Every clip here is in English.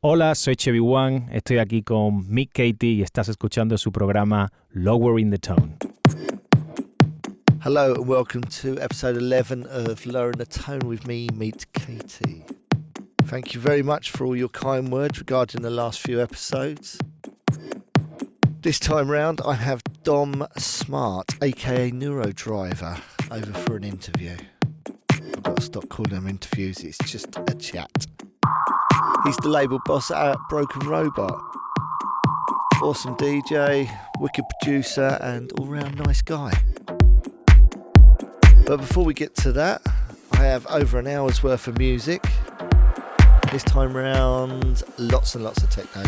Hola, soy Chevy Wang, estoy aquí con Mick Katie y estás escuchando su programa Lowering the Tone. Hello and welcome to episode 11 of Lowering the Tone with me, Meet Katie. Thank you very much for all your kind words regarding the last few episodes. This time round I have Dom Smart, aka Neurodriver, over for an interview. I've got to stop calling them interviews, it's just a chat. He's the label boss at Broken Robot. Awesome DJ, wicked producer and all-round nice guy. But before we get to that, I have over an hour's worth of music. This time round, lots and lots of techno.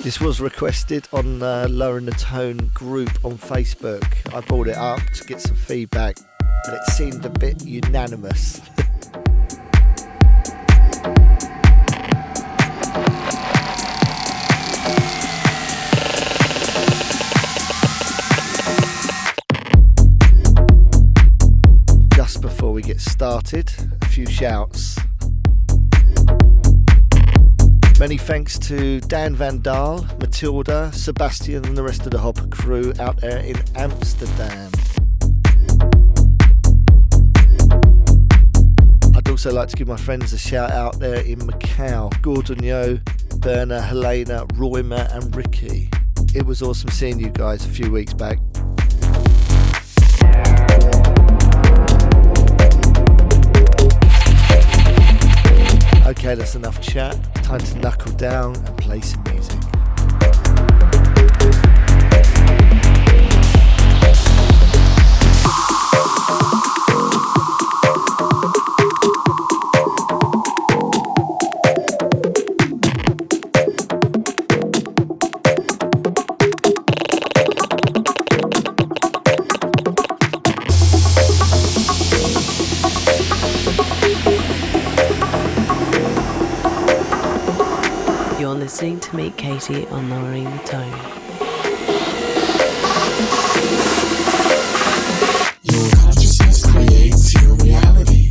This was requested on the Lowering the Tone group on Facebook. I brought it up to get some feedback, but it seemed a bit unanimous. Before we get started, a few shouts. Many thanks to Dan Van Dahl, Matilda, Sebastian and the rest of the Hoppa crew out there in Amsterdam. I'd also like to give my friends a shout out there in Macau, Gordon Yo, Berna, Helena, Royma and Ricky. It was awesome seeing you guys a few weeks back. Okay, that's enough chat. Time to knuckle down and play some music. Listening to Meet Katie on Lowering the Tone. Your consciousness creates your reality.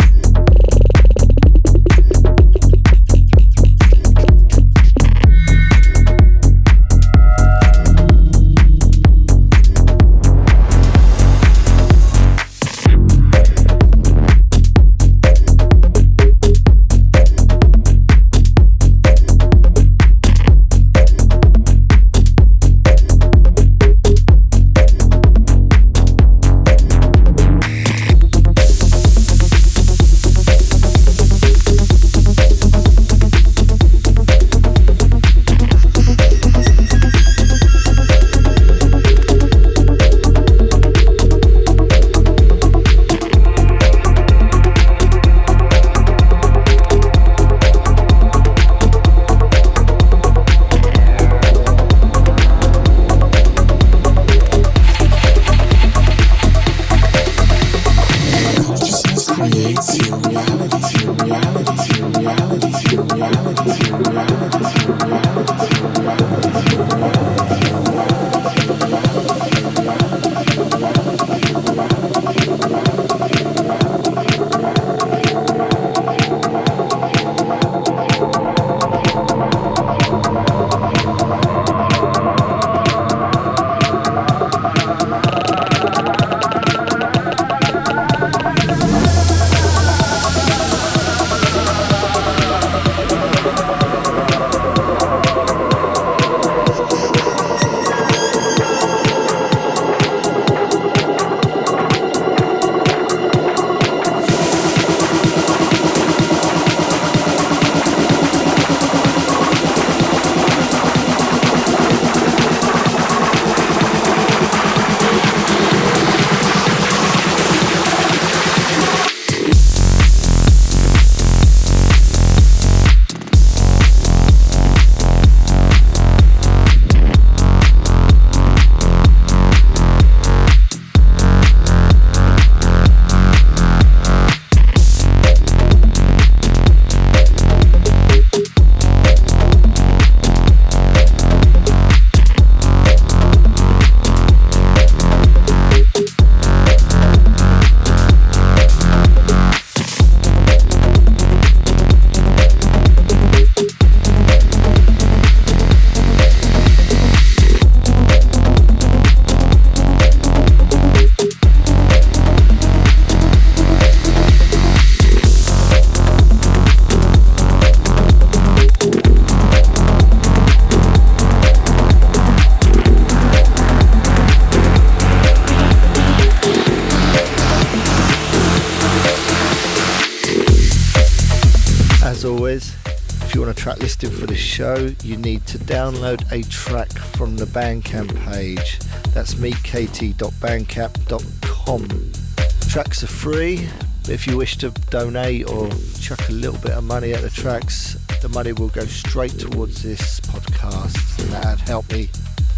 track listing for the show, you need to download a track from the Bandcamp page. That's meetkatie.bandcamp.com. Tracks are free, but if you wish to donate or chuck a little bit of money at the tracks, the money will go straight towards this podcast, and that'd help me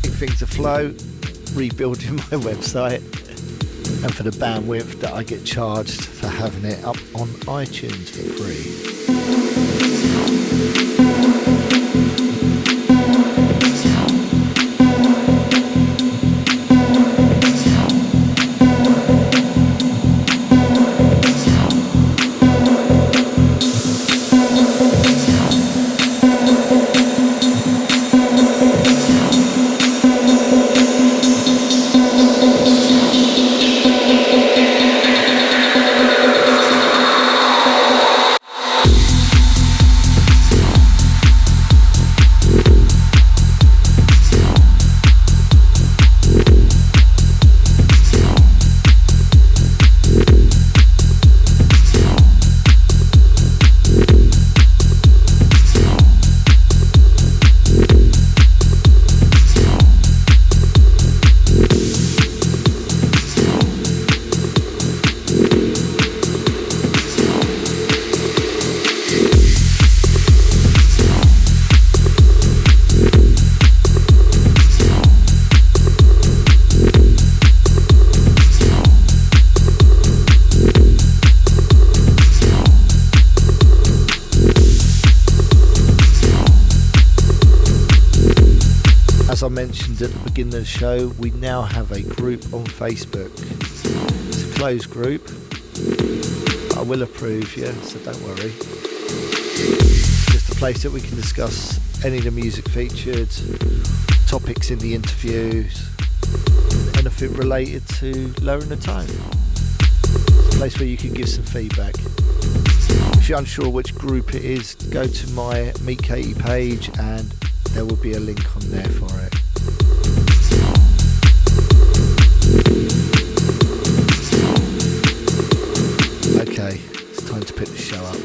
keep things afloat, rebuilding my website, and for the bandwidth that I get charged for having it up on iTunes for free. As I mentioned at the beginning of the show, we now have a group on Facebook. It's a closed group. I will approve you, so don't worry. Just a place that we can discuss any of the music featured, topics in the interviews, anything related to lowering the tone. It's a place where you can give some feedback. If you're unsure which group it is, go to my Meet Katie page and there will be a link on there for it. Okay, it's time to pick the show up.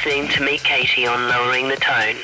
listening to Meet Katie on Lowering the Tone.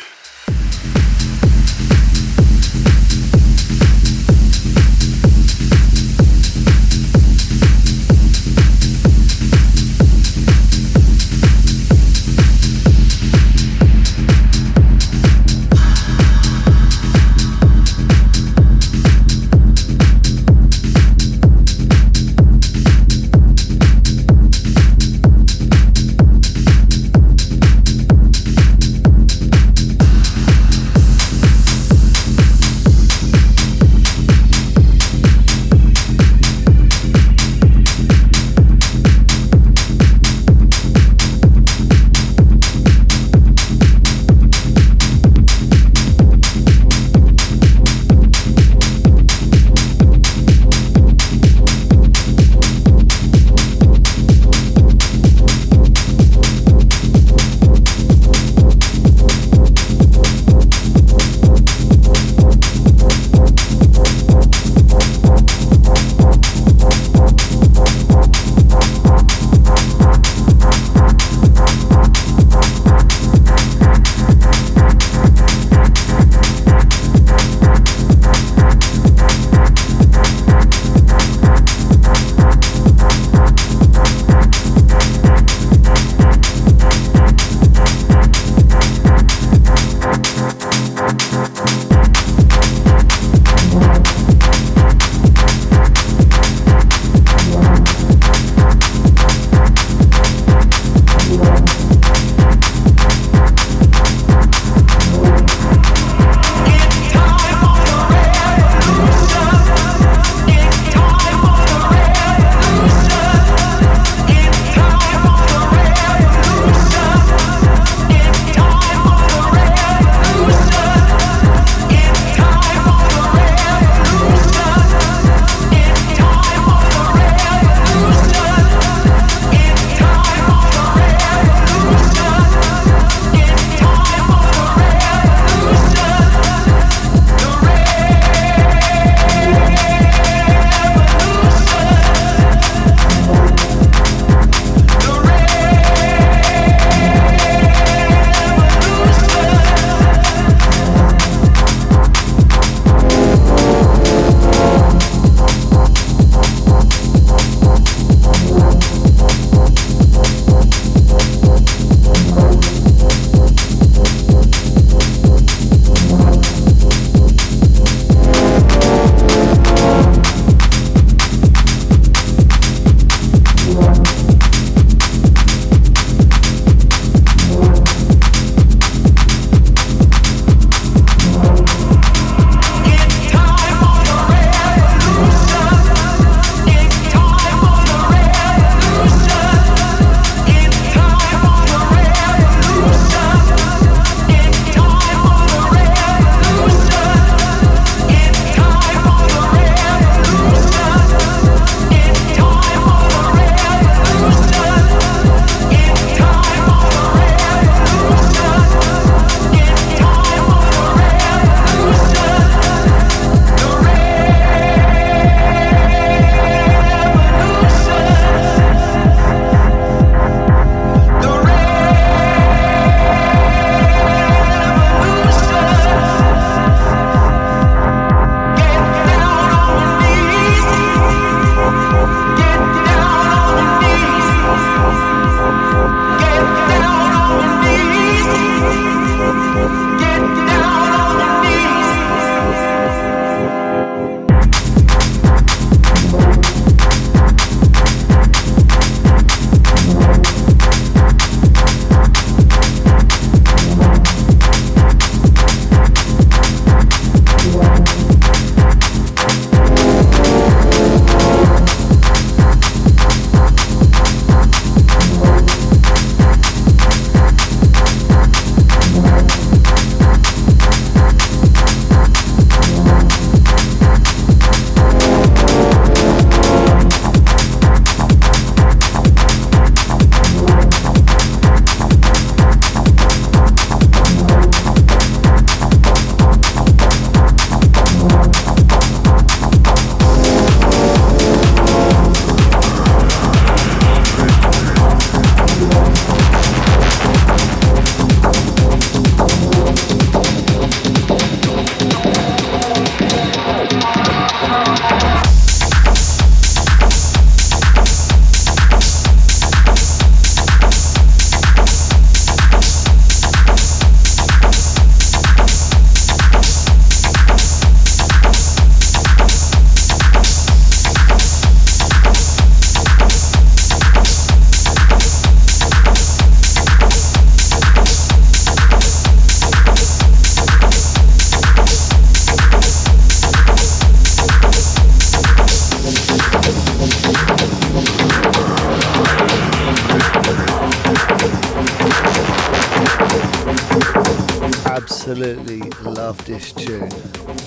absolutely love this tune.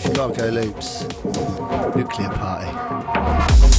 Chicago Loops, Nuclear Party.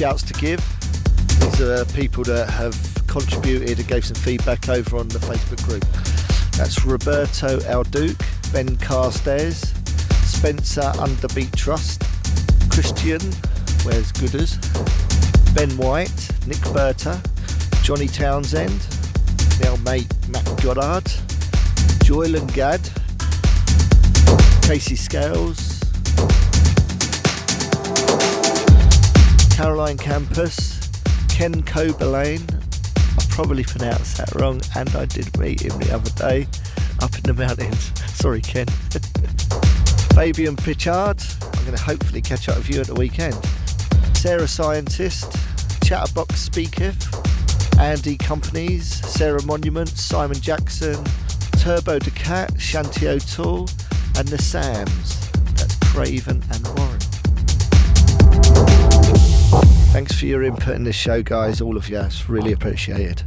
shouts to give. These are people that have contributed and gave some feedback over on the Facebook group. That's Roberto Alduke, Ben Carstairs, Spencer Underbeat Trust, Christian, where's Gooders, Ben White, Nick Berta, Johnny Townsend, now mate Matt Goddard, Joylan Gadd, Casey Scales, Caroline Campus, Ken Coberlane, I probably pronounced that wrong, and I did meet him the other day up in the mountains. Sorry, Ken. Fabian Pritchard, I'm going to hopefully catch up with you at the weekend. Sarah Scientist, Chatterbox Speaketh, Andy Companies, Sarah Monument, Simon Jackson, Turbo the Cat, Shanti O'Toole, and the Sams. That's Craven and Warren. Thanks for your input in this show, guys, all of you. It's really appreciated.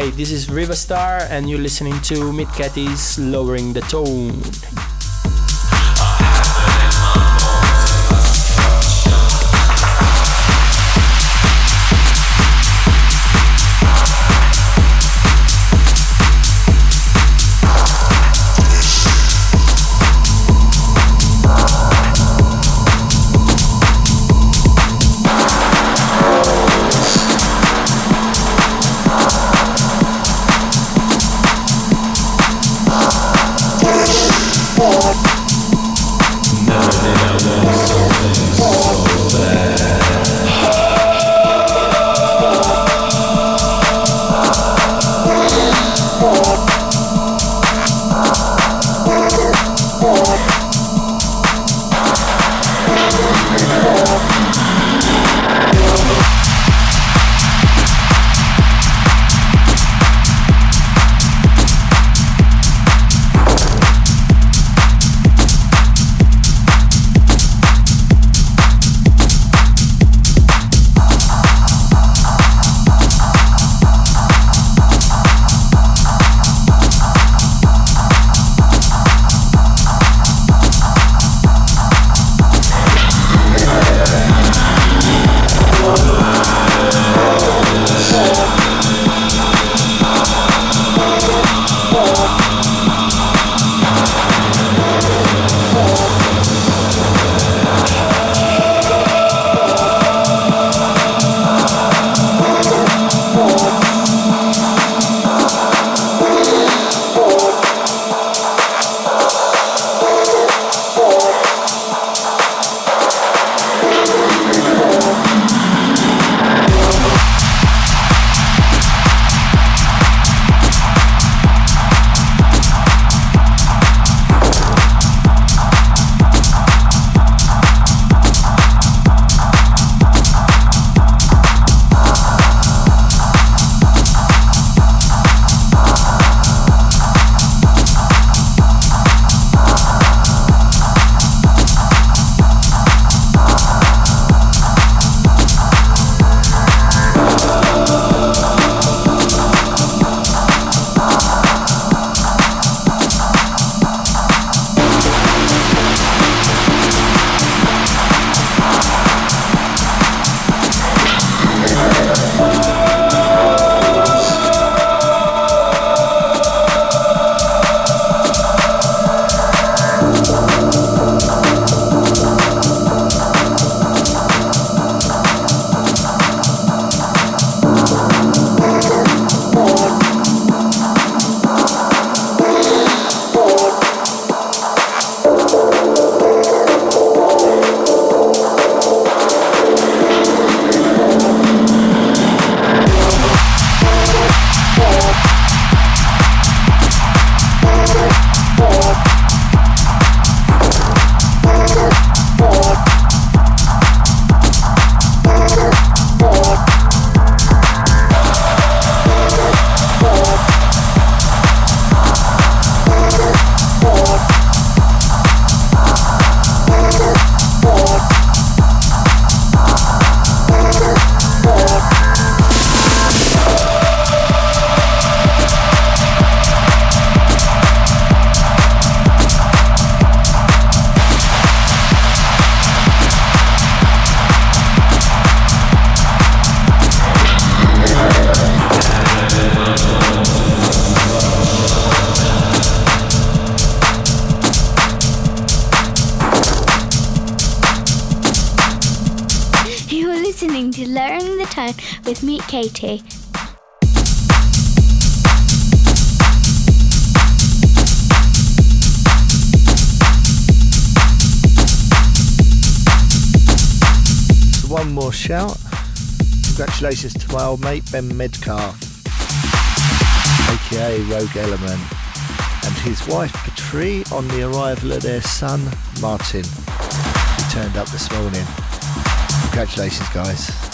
Hey, this is Riverstar and you're listening to Meet Cathy's Lowering the Tone. with Meet Katie. So one more shout. Congratulations to my old mate Ben Medcalf, aka Rogue Element, and his wife Patrie on the arrival of their son Martin, who turned up this morning. Congratulations, guys.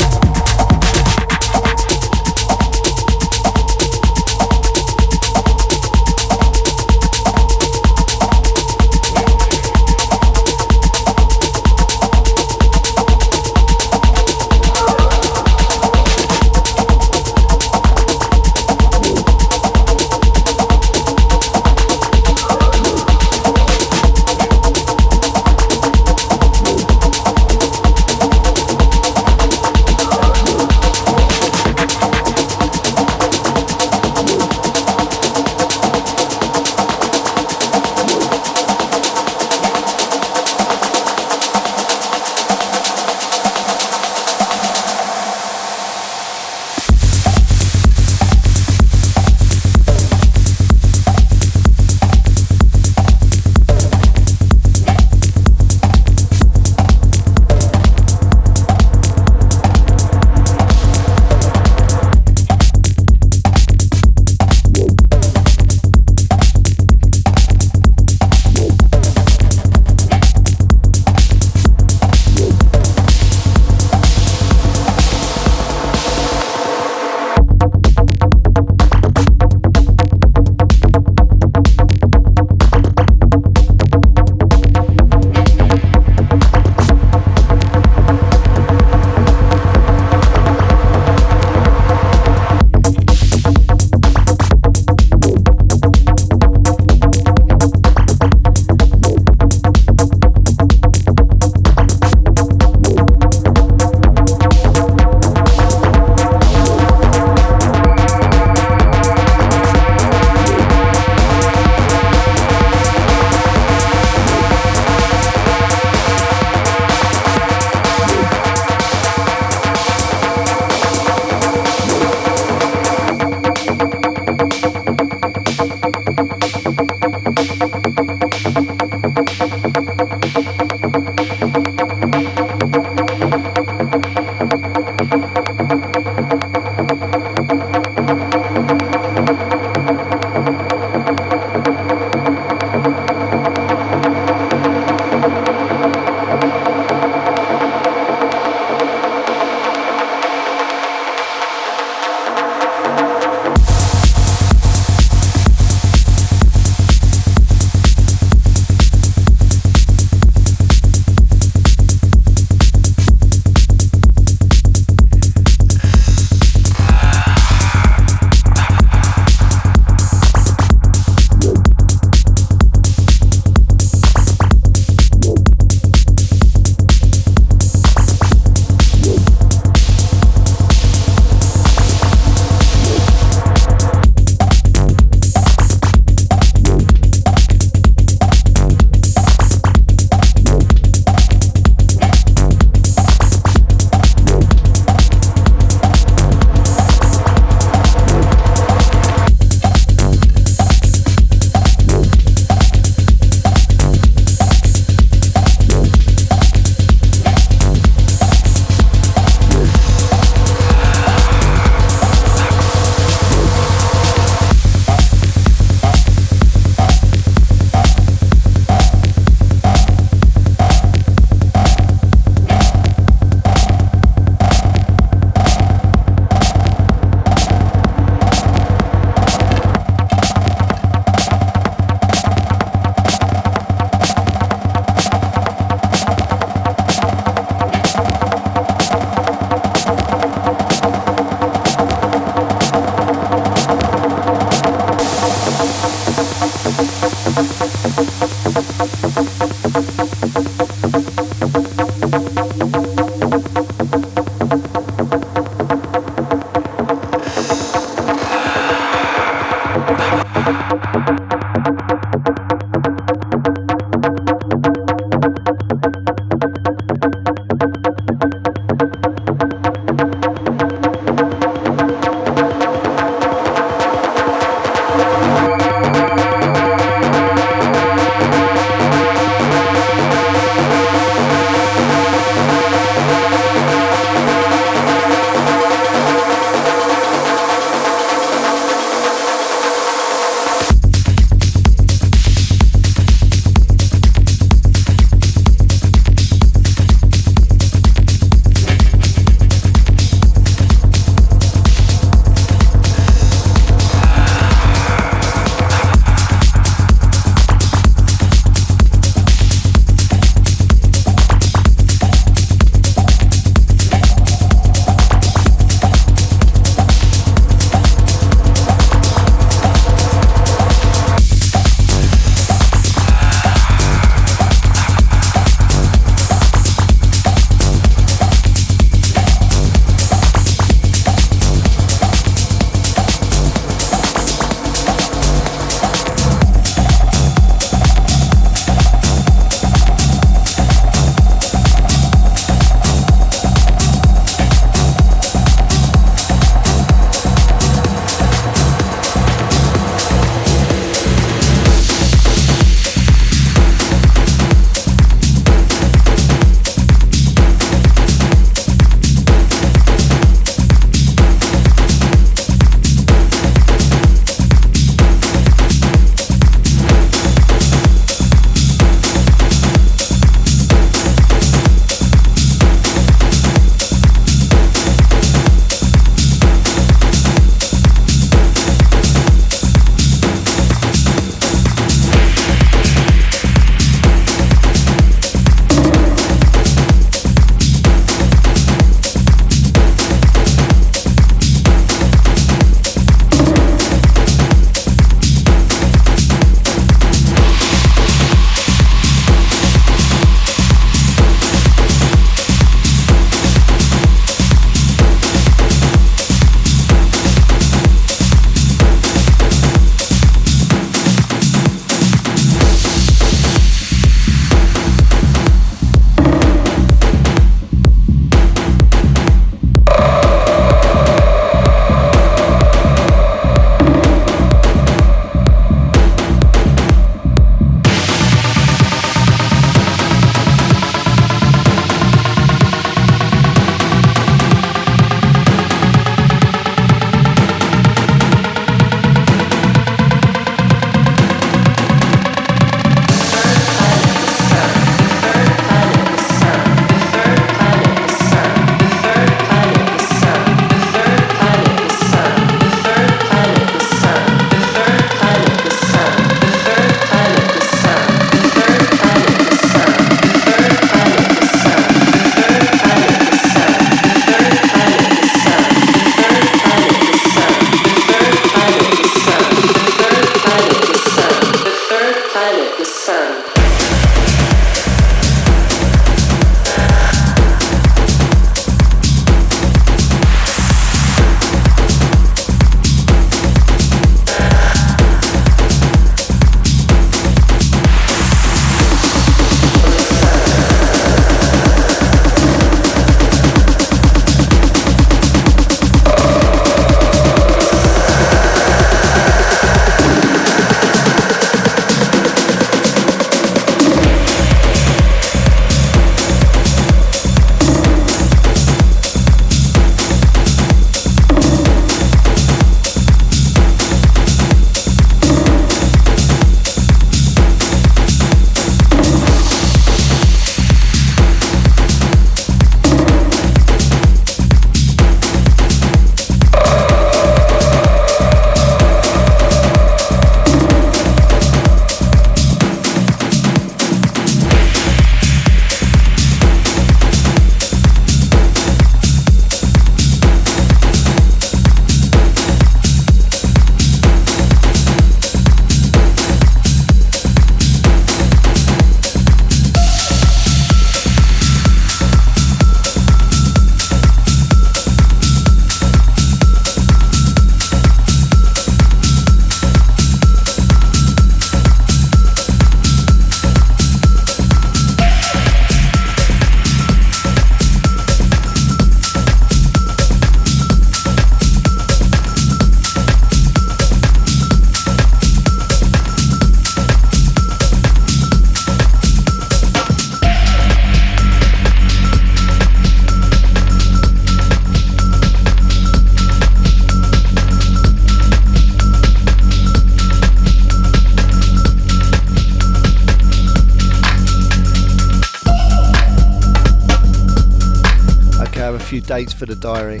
a few dates for the diary.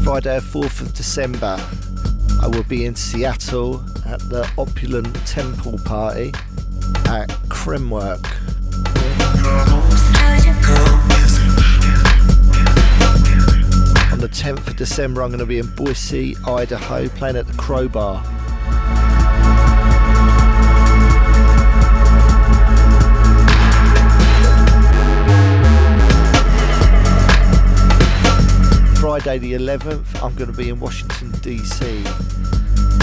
Friday 4th of December, I will be in Seattle at the Opulent Temple Party at Kremwork. On the 10th of December, I'm going to be in Boise, Idaho, playing at the Crowbar. Friday the 11th, I'm going to be in Washington DC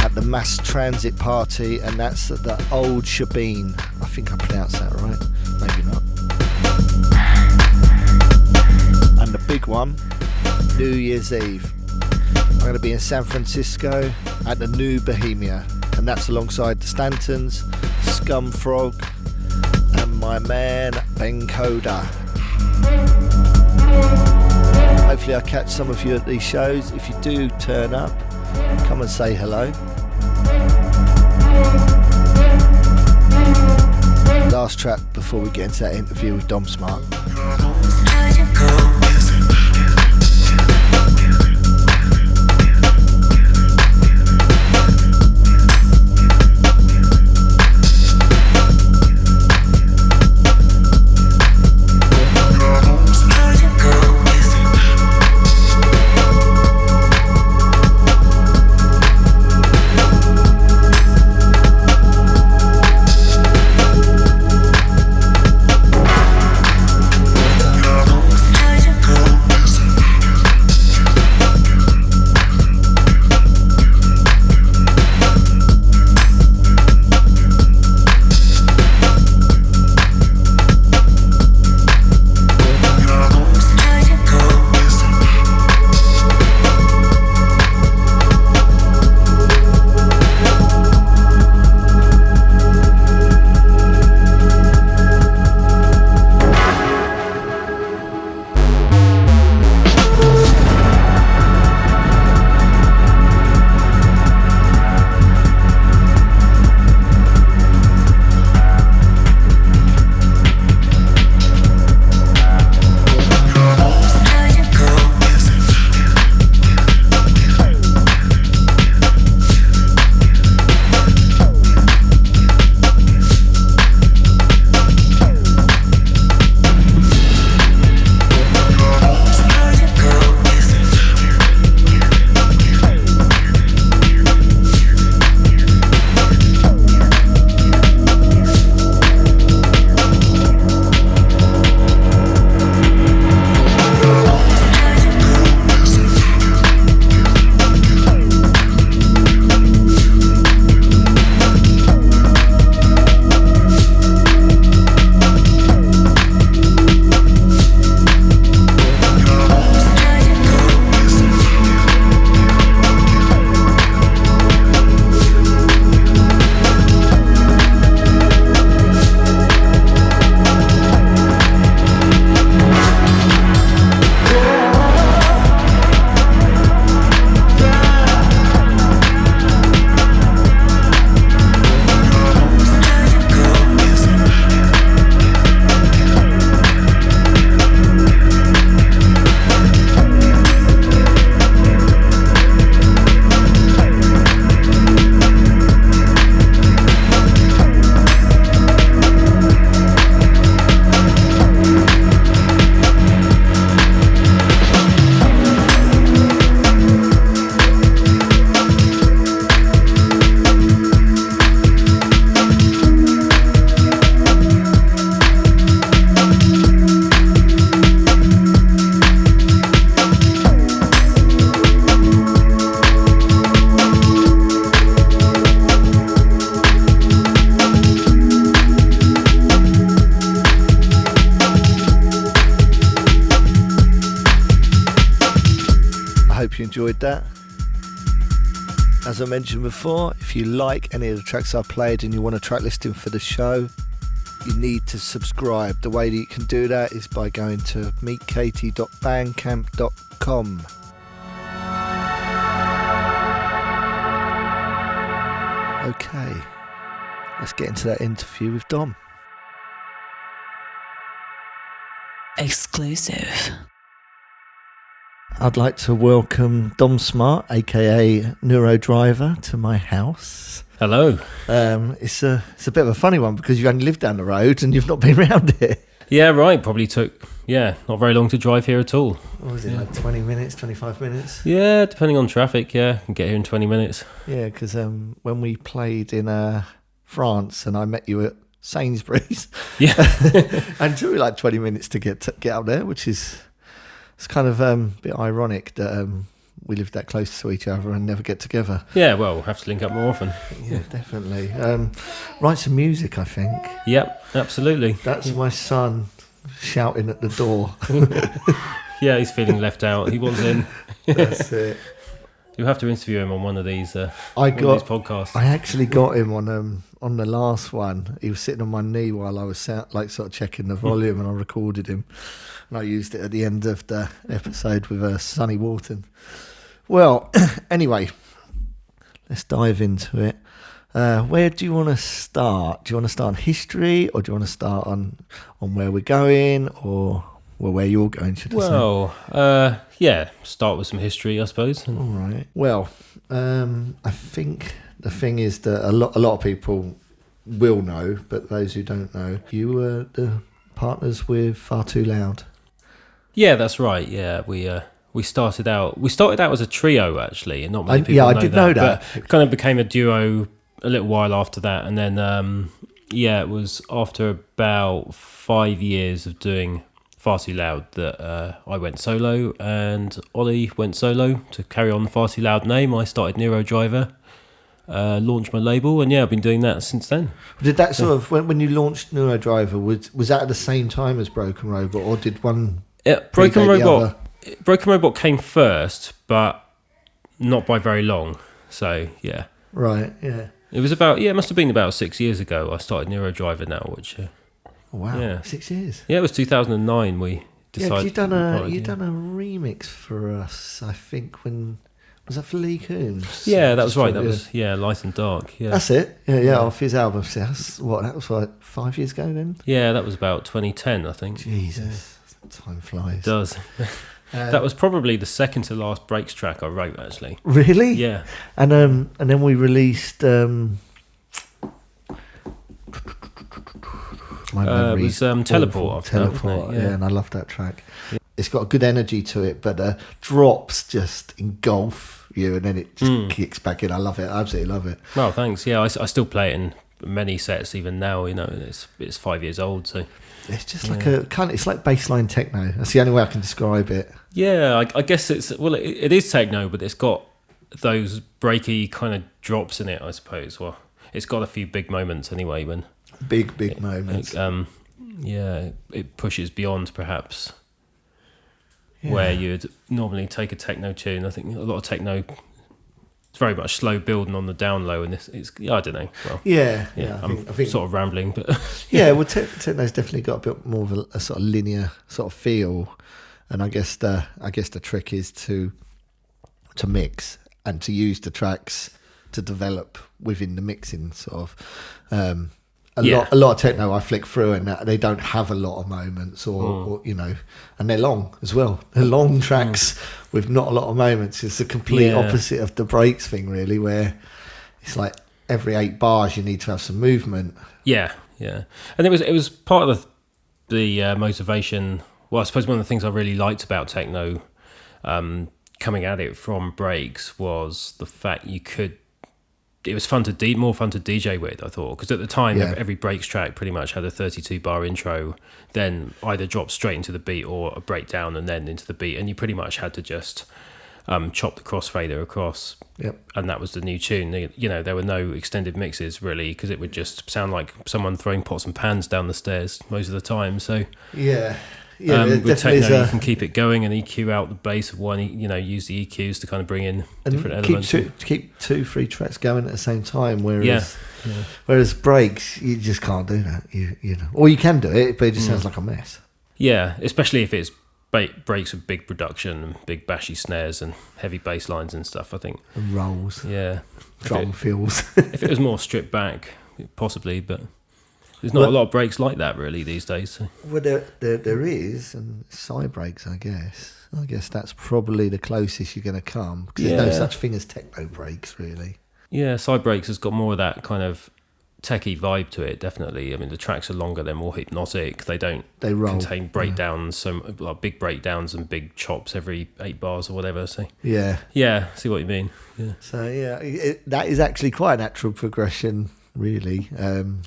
at the Mass Transit Party, and that's at the Old Shabine. I think I pronounced that right, maybe not. And the big one, New Year's Eve. I'm going to be in San Francisco at the New Bohemia, and that's alongside the Stantons, Scumfrog, and my man Ben Coda. Hopefully I'll catch some of you at these shows. If you do turn up, come and say hello. Last track before we get into that interview with Dom Smart. hope you enjoyed that. As I mentioned before, if you like any of the tracks I played and you want a track listing for the show, you need to subscribe. The way that you can do that is by going to meetkatie.bandcamp.com. Okay, let's get into that interview with Dom. Exclusive. I'd like to welcome Dom Smart, aka Neurodriver, to my house. Hello. It's a bit of a funny one because you only live down the road and you've not been around here. Yeah, right. Probably took, not very long to drive here at all. What was it, like 20 minutes, 25 minutes? Yeah, depending on traffic, yeah. Can get here in 20 minutes. Yeah, because when we played in France and I met you at Sainsbury's, Yeah. and it took me like 20 minutes to get up there, which is it's kind of a bit ironic that we live that close to each other and never get together. Yeah, well, we'll have to link up more often. Yeah, definitely. Write some music, I think. Yep, absolutely. That's my son shouting at the door. Yeah, he's feeling left out. He wants in. That's it. You'll have to interview him on one of these, these podcasts. I actually got him on the last one. He was sitting on my knee while I was sort of checking the volume, and I recorded him. And I used it at the end of the episode with Sonny Wharton. Well, anyway, let's dive into it. Where do you want to start? Do you want to start on history, or do you want to start on where we're going, or where you're going, should I say? Well, start with some history, I suppose. All right. Well, I think the thing is that a lot of people will know, but those who don't know, you were the partners with Far Too Loud. Yeah, that's right. Yeah, we started out as a trio, actually, and not many people I did know that. But it kind of became a duo a little while after that, and then it was after about 5 years of doing Far Too Loud that I went solo, and Ollie went solo to carry on the Far Too Loud name. I started Neurodriver, launched my label, and I've been doing that since then. Did that sort of when you launched Neurodriver, was that at the same time as Broken Robot, or did one? Yeah, Broken Robot came first, but not by very long. So yeah, right, yeah. It was about it must have been about 6 years ago. I started Neurodriver now, which wow, yeah. 6 years. Yeah, it was 2009. We decided. Yeah, you done a remix for us. I think was that for Lee Coombs? Yeah, that was right. That was Light and Dark. Yeah, that's it. Yeah. Off his album. So that was like 5 years ago then. Yeah, that was about 2010, I think. Jesus, time flies. It does. That was probably the second to last Breaks track I wrote, actually. Really? Yeah. And then we released. My memory's it was Teleport. Teleport, yeah, and I love that track. Yeah. It's got a good energy to it, but drops just engulf you, and then it just kicks back in. I love it. I absolutely love it. Oh, thanks. Yeah, I still play it in many sets even now. It's 5 years old, so it's just like it's like baseline techno. That's the only way I can describe it. Yeah, I guess it is techno, but it's got those breaky kind of drops in it, I suppose. Well, it's got a few big moments anyway when big moments. It pushes beyond perhaps where you'd normally take a techno tune. I think a lot of techno, it's very much slow building on the down low, and it's I don't know. Well, I think sort of rambling, but well, techno's definitely got a bit more of a sort of linear sort of feel, and I guess the trick is to mix and to use the tracks to develop within the mixing sort of. A lot of techno I flick through and they don't have a lot of moments or and they're long as well. They're long tracks with not a lot of moments. It's the complete opposite of the Breaks thing, really, where it's like every 8 bars you need to have some movement. Yeah. And it was part of the motivation. Well, I suppose one of the things I really liked about techno coming at it from Breaks was the fact it was more fun to DJ with, I thought, because at the time every Breaks track pretty much had a 32-bar intro, then either dropped straight into the beat or a breakdown and then into the beat, and you pretty much had to just chop the crossfader across, and that was the new tune. There were no extended mixes really, because it would just sound like someone throwing pots and pans down the stairs most of the time. So with techno you can keep it going and EQ out the bass of one, use the EQs to kind of bring in different elements. Keep 2-3 tracks going at the same time, whereas Breaks, you just can't do that. You know, or you can do it, but it just sounds like a mess. Yeah, especially if it's Breaks with big production and big bashy snares and heavy bass lines and stuff, I think. And rolls. Yeah. Drum fills. If it was more stripped back, possibly, but There's not a lot of breaks like that really these days. So. Well, there is, and psi-breaks, I guess. I guess that's probably the closest you're going to come, because there's no such thing as techno breaks, really. Yeah, psi-breaks has got more of that kind of techie vibe to it, definitely. I mean, the tracks are longer, they're more hypnotic. They contain breakdowns, so big breakdowns and big chops every 8 bars or whatever. So yeah, see what you mean. Yeah. So that is actually quite a natural progression, really.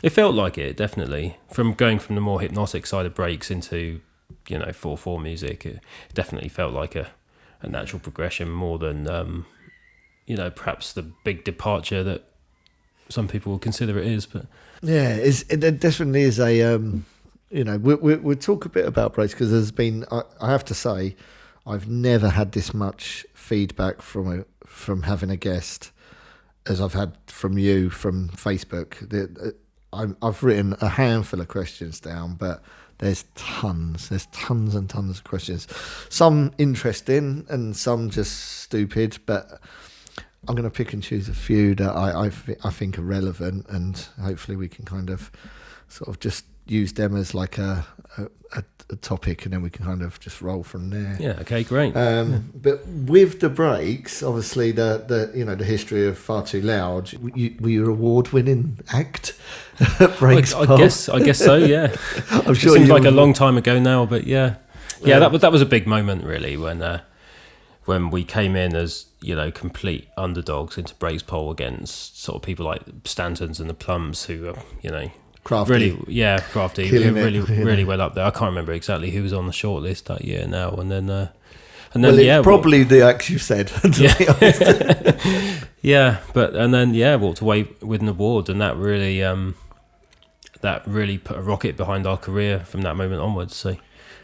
It felt like it, definitely. Going from the more hypnotic side of breaks into 4/4 music, it definitely felt like a natural progression more than perhaps the big departure that some people will consider it is. But it definitely is a we'll talk a bit about breaks, because there's been, I have to say, I've never had this much feedback from having a guest as I've had from you from Facebook. I've written a handful of questions down, but there's tons and tons of questions. Some interesting and some just stupid, but I'm going to pick and choose a few that I think are relevant, and hopefully we can kind of sort of just use them as like a topic, and then we can kind of just roll from there. Yeah, okay, great. But with the breaks, obviously the history of Far Too Loud, were you an award-winning act at Breaks? I guess so, yeah. I'm sure it seems like a long time ago now, but yeah, that was a big moment really when we came in as complete underdogs into Breaks Pole against sort of people like Stantons and the Plums, who are crafty, really well up there. I can't remember exactly who was on the shortlist that year now, and then probably the acts you said. Walked away with an award, and that really put a rocket behind our career from that moment onwards. So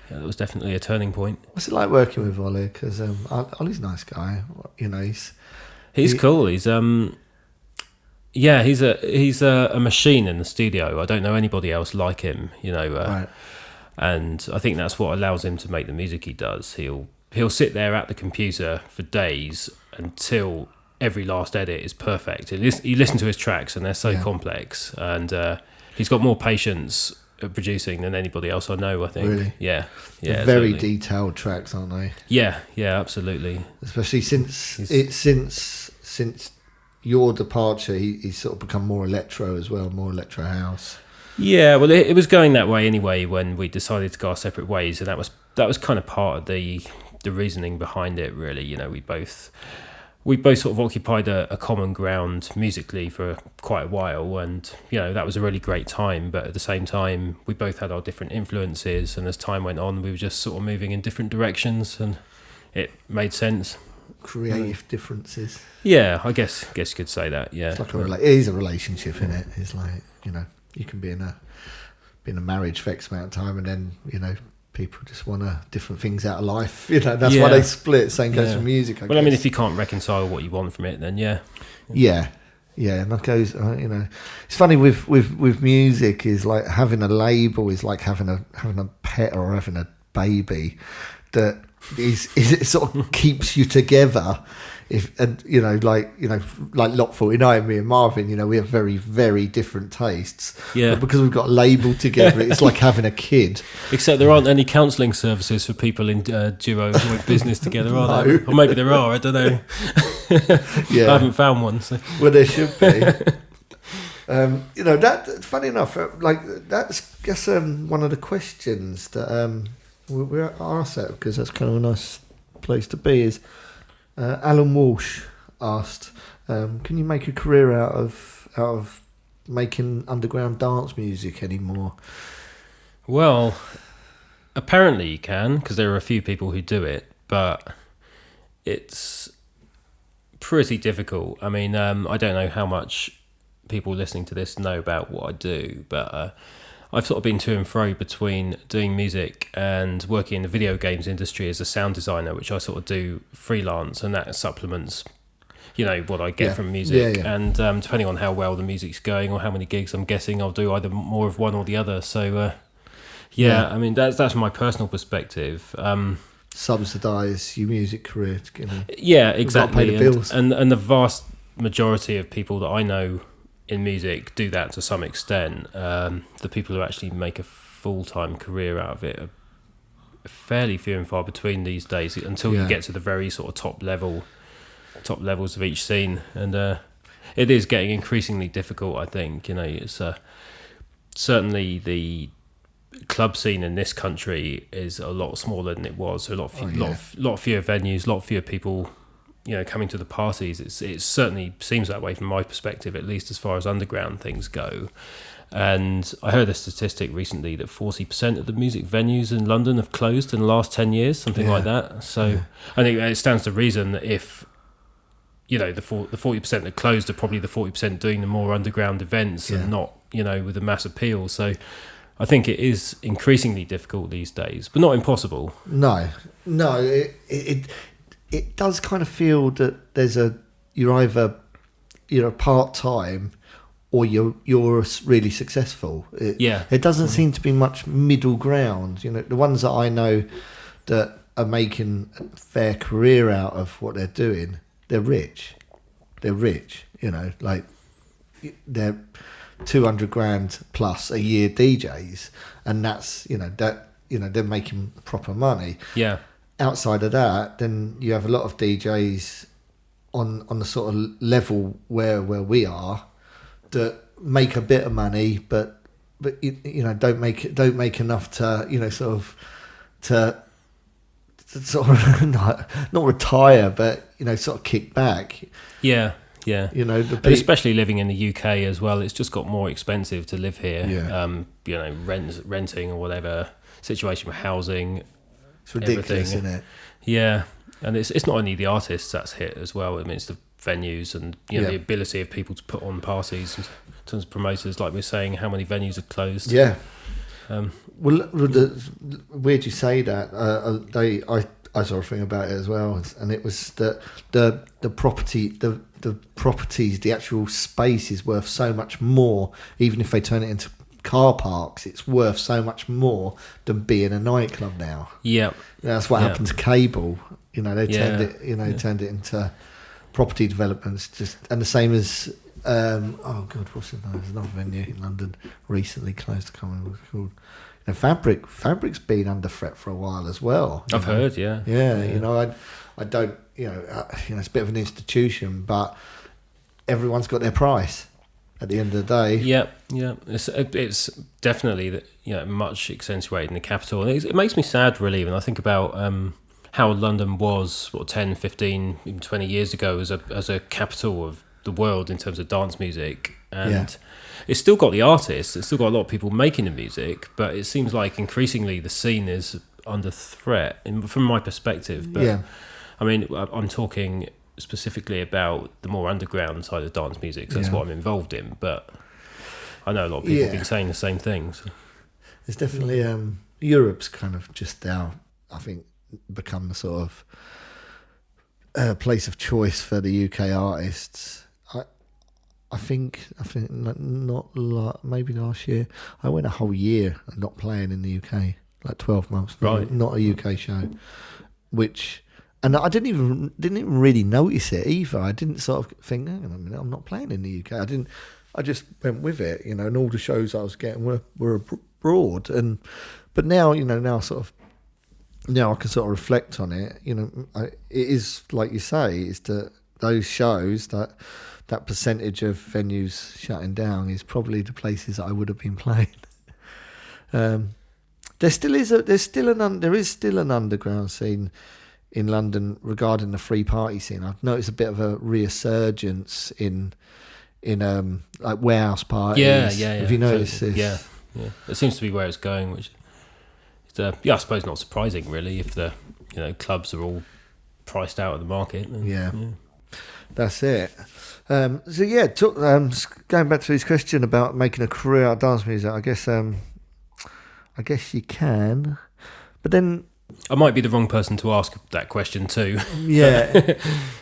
it was definitely a turning point. What's it like working with Ollie? Because Ollie's a nice guy. He's cool. He's he's a machine in the studio. I don't know anybody else like him, right. And I think that's what allows him to make the music he does. He'll sit there at the computer for days until every last edit is perfect. You listen to his tracks and they're so complex, and he's got more patience at producing than anybody else I know, I think. Really? Yeah. They're very detailed tracks, aren't they? Yeah, absolutely. Especially since your departure, he's sort of become more electro as well, more electro house. Yeah, well, it was going that way anyway when we decided to go our separate ways, and that was kind of part of the reasoning behind it, really. We both sort of occupied a common ground musically for quite a while, and that was a really great time. But at the same time, we both had our different influences, and as time went on, we were just sort of moving in different directions, and it made sense. Creative differences. Yeah, I guess you could say that. Yeah, it's like it is a relationship, isn't it? It's like you can be in a marriage for X amount of time, and then people just want different things out of life. That's why they split. Same goes for music. I guess. I mean, if you can't reconcile what you want from it, then yeah, and that goes. It's funny with music is like having a label is like having a pet or having a baby that it sort of keeps you together. Like Lot 49, me and Marvin, we have very, very different tastes. Yeah. But because we've got labelled together, it's like having a kid. Except there aren't any counselling services for people in duos with business together, are there? Or maybe there are, I don't know. Yeah. I haven't found one. So. Well, there should be. That funny enough, that's I guess one of the questions that we're asked at, because that's kind of a nice place to be, is Alan Walsh asked, can you make a career out of making underground dance music anymore? Well, apparently you can, because there are a few people who do it, but it's pretty difficult. I mean, I don't know how much people listening to this know about what I do, but I've sort of been to and fro between doing music and working in the video games industry as a sound designer, which I sort of do freelance, and that supplements, what I get from music. Yeah. And depending on how well the music's going or how many gigs I'm getting, I'll do either more of one or the other. So, I mean, that's my personal perspective. Subsidise your music career. Yeah, exactly. Pay the bills. And the vast majority of people that I know in music do that to some extent. The people who actually make a full-time career out of it are fairly few and far between these days, until you get to the very sort of top levels of each scene, and it is getting increasingly difficult. I think, you know, it's certainly the club scene in this country is a lot smaller than it was. So a lot fewer venues, a lot fewer people, you know, coming to the parties. It certainly seems that way from my perspective, at least as far as underground things go. And I heard a statistic recently that 40% of the music venues in London have closed in the last 10 years, something like that. So I think it stands to reason that if, you know, the 40% that closed are probably the 40% doing the more underground events and not, you know, with a mass appeal. So I think it is increasingly difficult these days, but not impossible. No, it does kind of feel that you're either part-time or you're really successful. It doesn't seem to be much middle ground. You know, the ones that I know that are making a fair career out of what they're doing, they're rich. You know, like they're 200 grand plus a year DJs, and that's, you know, they're making proper money. Yeah. Outside of that, then you have a lot of DJs on the sort of level where we are, that make a bit of money, but you know, don't make enough to, you know, sort of not retire, but, you know, sort of kick back. Yeah. You know, and especially living in the UK as well, it's just got more expensive to live here. You know, renting or whatever situation with housing. It's ridiculous, everything. Isn't it? Yeah, and it's not only the artists that's hit as well. I mean, it's the venues and, you know, the ability of people to put on parties. In terms of promoters, like we're saying, how many venues are closed? Yeah. Weird you say that. I saw a thing about it as well, and it was that the properties, the actual space is worth so much more. Even if they turn it into car parks, it's worth so much more than being a nightclub now. Yeah, that's what happened to cable. You know, they turned it. You know, turned it into property developments. And the same as what's it? There's another venue in London recently closed. I can't remember what it's called. You know, Fabric's been under threat for a while as well. I've heard, yeah. You know, I don't. You know, it's a bit of an institution, but everyone's got their price at the end of the day. Yeah. It's definitely, you know, much accentuated in the capital. It makes me sad, really, when I think about how London was 10, 15, even 20 years ago as a capital of the world in terms of dance music, and it's still got the artists, it's still got a lot of people making the music, but it seems like increasingly the scene is under threat from my perspective. But I mean, I'm talking specifically about the more underground side of dance music, because that's what I'm involved in, but I know a lot of people have been saying the same things. It's definitely Europe's kind of just now, I think, become the sort of place of choice for the UK artists. I think maybe last year I went a whole year not playing in the UK, like 12 months, right? Not a UK show, and I didn't even really notice it either. I didn't sort of think, hang on a minute, I'm not playing in the UK. I just went with it, you know, and all the shows I was getting were abroad, but now, you know, now I can sort of reflect on it. You know, it is like you say, it's that those shows that percentage of venues shutting down is probably the places that I would have been playing. There is still an underground scene in London regarding the free party scene. I've noticed a bit of a resurgence in like warehouse parties. Yeah. Have you noticed this? Yeah. It seems to be where it's going, which is, I suppose not surprising really, if the, you know, clubs are all priced out of the market. Yeah. That's it. Going back to his question about making a career out of dance music, I guess you can, but then I might be the wrong person to ask that question too. Yeah.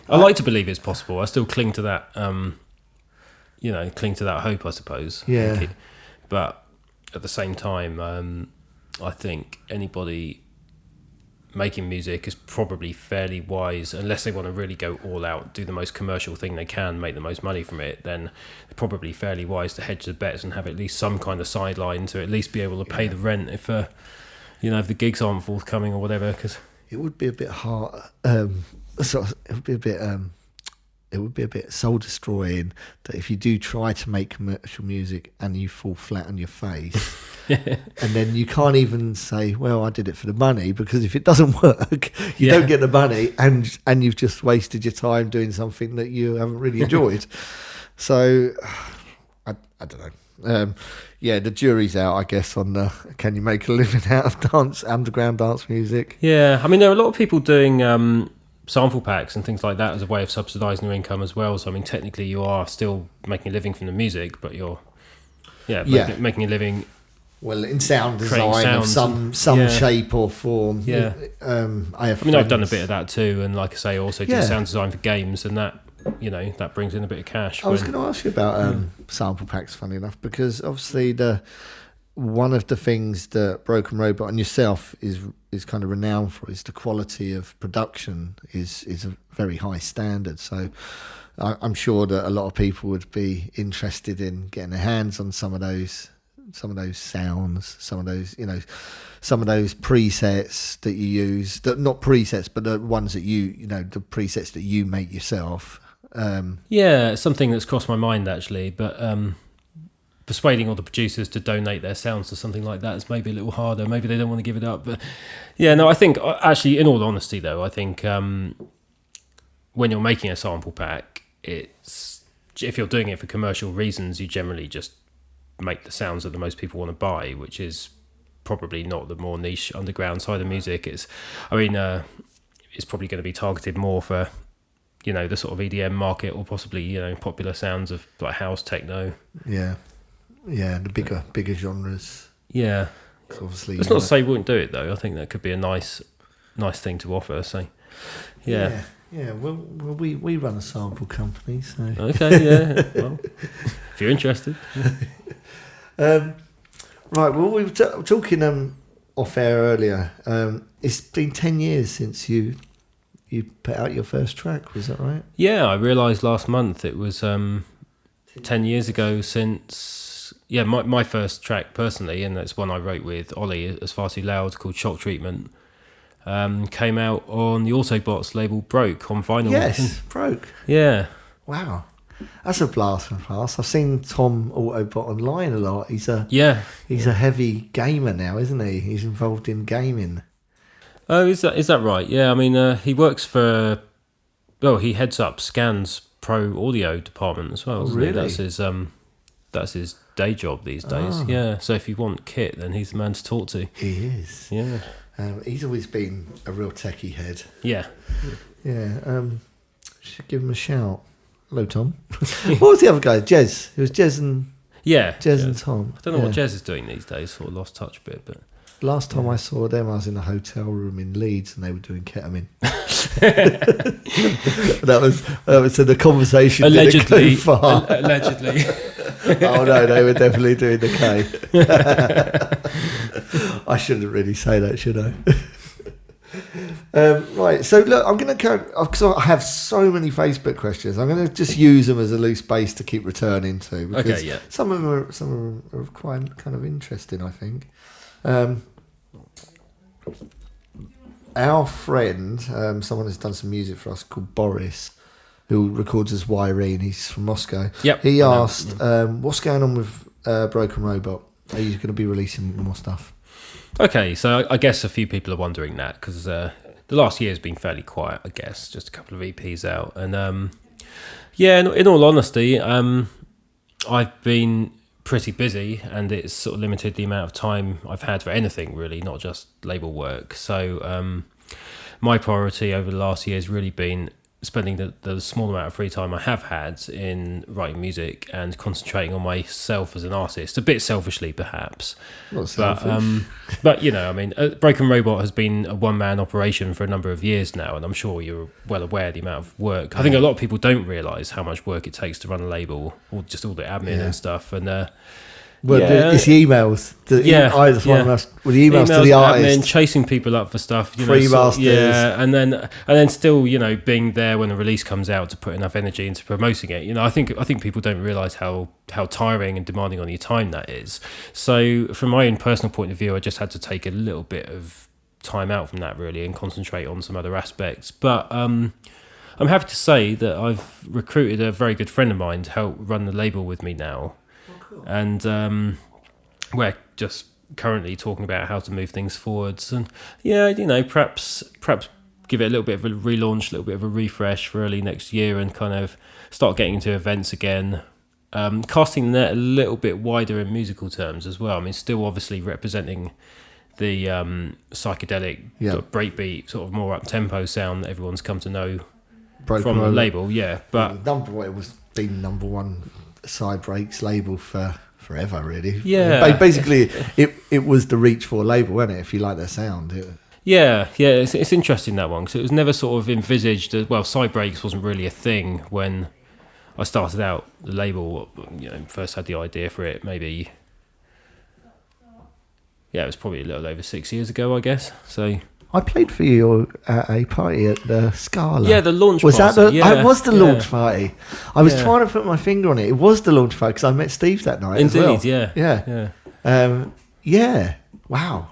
I like to believe it's possible. I still cling to that, cling to that hope, I suppose. Yeah. But at the same time, I think anybody making music is probably fairly wise, unless they want to really go all out, do the most commercial thing they can, make the most money from it, then probably fairly wise to hedge the bets and have at least some kind of sideline to at least be able to pay the rent if if the gigs aren't forthcoming or whatever. Because it would be a bit hard. It would be a bit soul destroying that if you do try to make commercial music and you fall flat on your face, and then you can't even say, well, I did it for the money, because if it doesn't work, you don't get the money, and you've just wasted your time doing something that you haven't really enjoyed. So I don't know. The jury's out, I guess, on can you make a living out of underground dance music? Yeah, I mean, there are a lot of people doing sample packs and things like that as a way of subsidising their income as well. So I mean, technically you are still making a living from the music, but you're making a living, well, in sound design of some shape or form. I've done a bit of that too, and like I say, also do sound design for games, and that that brings in a bit of cash. I was going to ask you about sample packs, funny enough, because obviously one of the things that Broken Robot and yourself is kind of renowned for is the quality of production is a very high standard. So I'm sure that a lot of people would be interested in getting their hands on some of those sounds, some of those presets that you use, not presets, but the ones that the presets that you make yourself. Something that's crossed my mind actually, but persuading all the producers to donate their sounds to something like that is maybe a little harder. Maybe they don't want to give it up. But I think actually, in all honesty though, I think when you're making a sample pack, if you're doing it for commercial reasons, you generally just make the sounds that the most people want to buy, which is probably not the more niche underground side of music. It's probably going to be targeted more for the sort of EDM market, or possibly popular sounds of like house, techno. The bigger genres. Yeah, obviously. It's not to say we wouldn't do it though. I think that could be a nice thing to offer. So, yeah. Well, we run a sample company, so okay. Yeah. Well, if you're interested. Right. Well, we were talking off air earlier. It's been 10 years since you put out your first track. Was that right? Yeah, I realised last month it was 10 years ago since. Yeah, my first track personally, and that's one I wrote with Ollie as Far Too Loud, called Shock Treatment, came out on the Autobots label Broke on vinyl. Yes, Broke. Yeah. Wow. That's a blast from the past. I've seen Tom Autobot online a lot. He's a heavy gamer now, isn't he? He's involved in gaming. Oh, is that right? Yeah, I mean, he works for... Well, he heads up Scan's Pro Audio department as well. Oh, really? That's his day job these days. Yeah, so if you want kit, then he's the man to talk to. He is. Yeah. He's always been a real techie head. Yeah. Yeah. Should give him a shout. Hello, Tom. What was the other guy? Jez. It was Jez and... Yeah. Jez and Tom. I don't know what Jez is doing these days. Sort of lost touch a bit, but... Last time I saw them, I was in a hotel room in Leeds, and they were doing ketamine. that was so the conversation allegedly. Didn't go far. Allegedly. Oh no, they were definitely doing the K. I shouldn't really say that, should I? Right. So look, I'm going to go because I have so many Facebook questions. I'm going to just use them as a loose base to keep returning to. Because some of them are quite kind of interesting, I think. Our friend, someone who's done some music for us called Boris, who records as Yrene, he's from Moscow. Yep. He asked, what's going on with Broken Robot? Are you going to be releasing more stuff? Okay, so I guess a few people are wondering that, because the last year has been fairly quiet, I guess. Just a couple of EPs out. And in all honesty, I've been pretty busy, and it's sort of limited the amount of time I've had for anything really, not just label work. So my priority over the last year has really been spending the small amount of free time I have had in writing music and concentrating on myself as an artist, a bit selfishly perhaps. Not selfish. But I mean, Broken Robot has been a one-man operation for a number of years now, and I'm sure you're well aware of the amount of work. I think a lot of people don't realise how much work it takes to run a label, or just all the admin and stuff. And Well, it's the emails. I just want to ask. Well, the emails to the artist, admin, chasing people up for stuff, free masters, and then still, being there when a release comes out to put enough energy into promoting it. I think people don't realise how tiring and demanding on your time that is. So, from my own personal point of view, I just had to take a little bit of time out from that really and concentrate on some other aspects. But I'm happy to say that I've recruited a very good friend of mine to help run the label with me now. And we're just currently talking about how to move things forwards, and perhaps give it a little bit of a relaunch, a little bit of a refresh for early next year, and kind of start getting into events again, casting the net a little bit wider in musical terms as well. I mean, still obviously representing the psychedelic breakbeat, sort of more up tempo sound that everyone's come to know from the label. Yeah, but it was been number one psi-breaks label for forever, really. Yeah, basically, it was the Reach For label, wasn't it? If you like their sound. It's interesting, that one, because it was never sort of envisaged as well. Psi-breaks wasn't really a thing when I started out the label. First had the idea for it maybe. Yeah, it was probably a little over 6 years ago, I guess. So I played for you at a party at the Scala. Yeah, the launch was party. It was the launch party. I was trying to put my finger on it. It was the launch party because I met Steve that night. Indeed, as well. Yeah. Wow.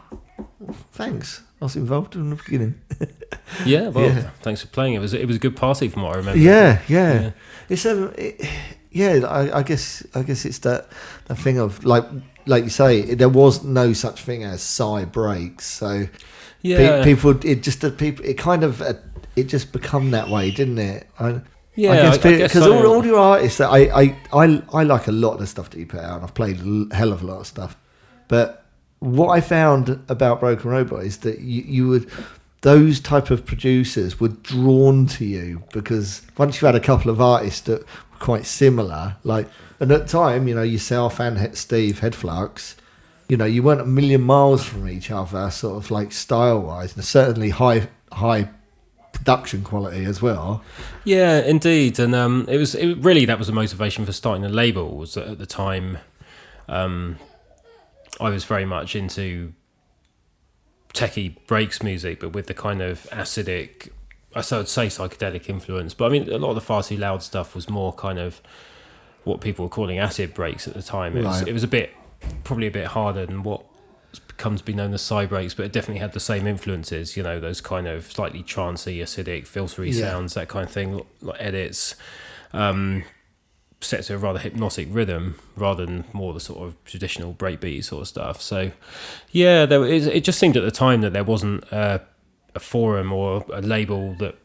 Thanks. I was involved in the beginning. Thanks for playing. It was a good party from what I remember. Yeah. It's I guess it's that thing of like you say, there was no such thing as psi-breaks. So people, it just become that way, didn't it? I guess because all your artists that I like a lot of the stuff that you put out, and I've played a hell of a lot of stuff. But what I found about Broken Robot is that you would, those type of producers were drawn to you because once you had a couple of artists that were quite similar, like, and at the time, yourself and Steve Headflux, you weren't a million miles from each other, sort of like style-wise, and certainly high production quality as well. Yeah, indeed, and it really that was the motivation for starting the label. Was that at the time, I was very much into techie breaks music, but with the kind of acidic, I would say psychedelic influence. But I mean, a lot of the Far Too Loud stuff was more kind of what people were calling acid breaks at the time. It was probably a bit harder than what come to be known as psi-breaks, but it definitely had the same influences, those kind of slightly trancey, acidic, filtery sounds, that kind of thing, like edits, set to a rather hypnotic rhythm rather than more the sort of traditional breakbeat sort of stuff. So it just seemed at the time that there wasn't a forum or a label that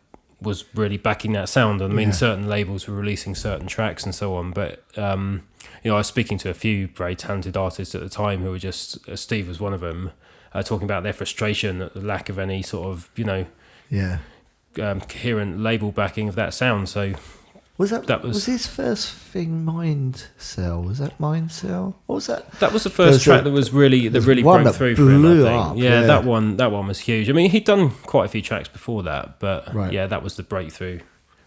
was really backing that sound. I mean, certain labels were releasing certain tracks and so on, but I was speaking to a few very talented artists at the time who were just, Steve was one of them, talking about their frustration at the lack of any sort of coherent label backing of that sound. So was his first thing Mind Cell? Was that Mind Cell? What was that? That was the first track that really broke through for him, I think. Yeah, that one was huge. I mean, he'd done quite a few tracks before that, but that was the breakthrough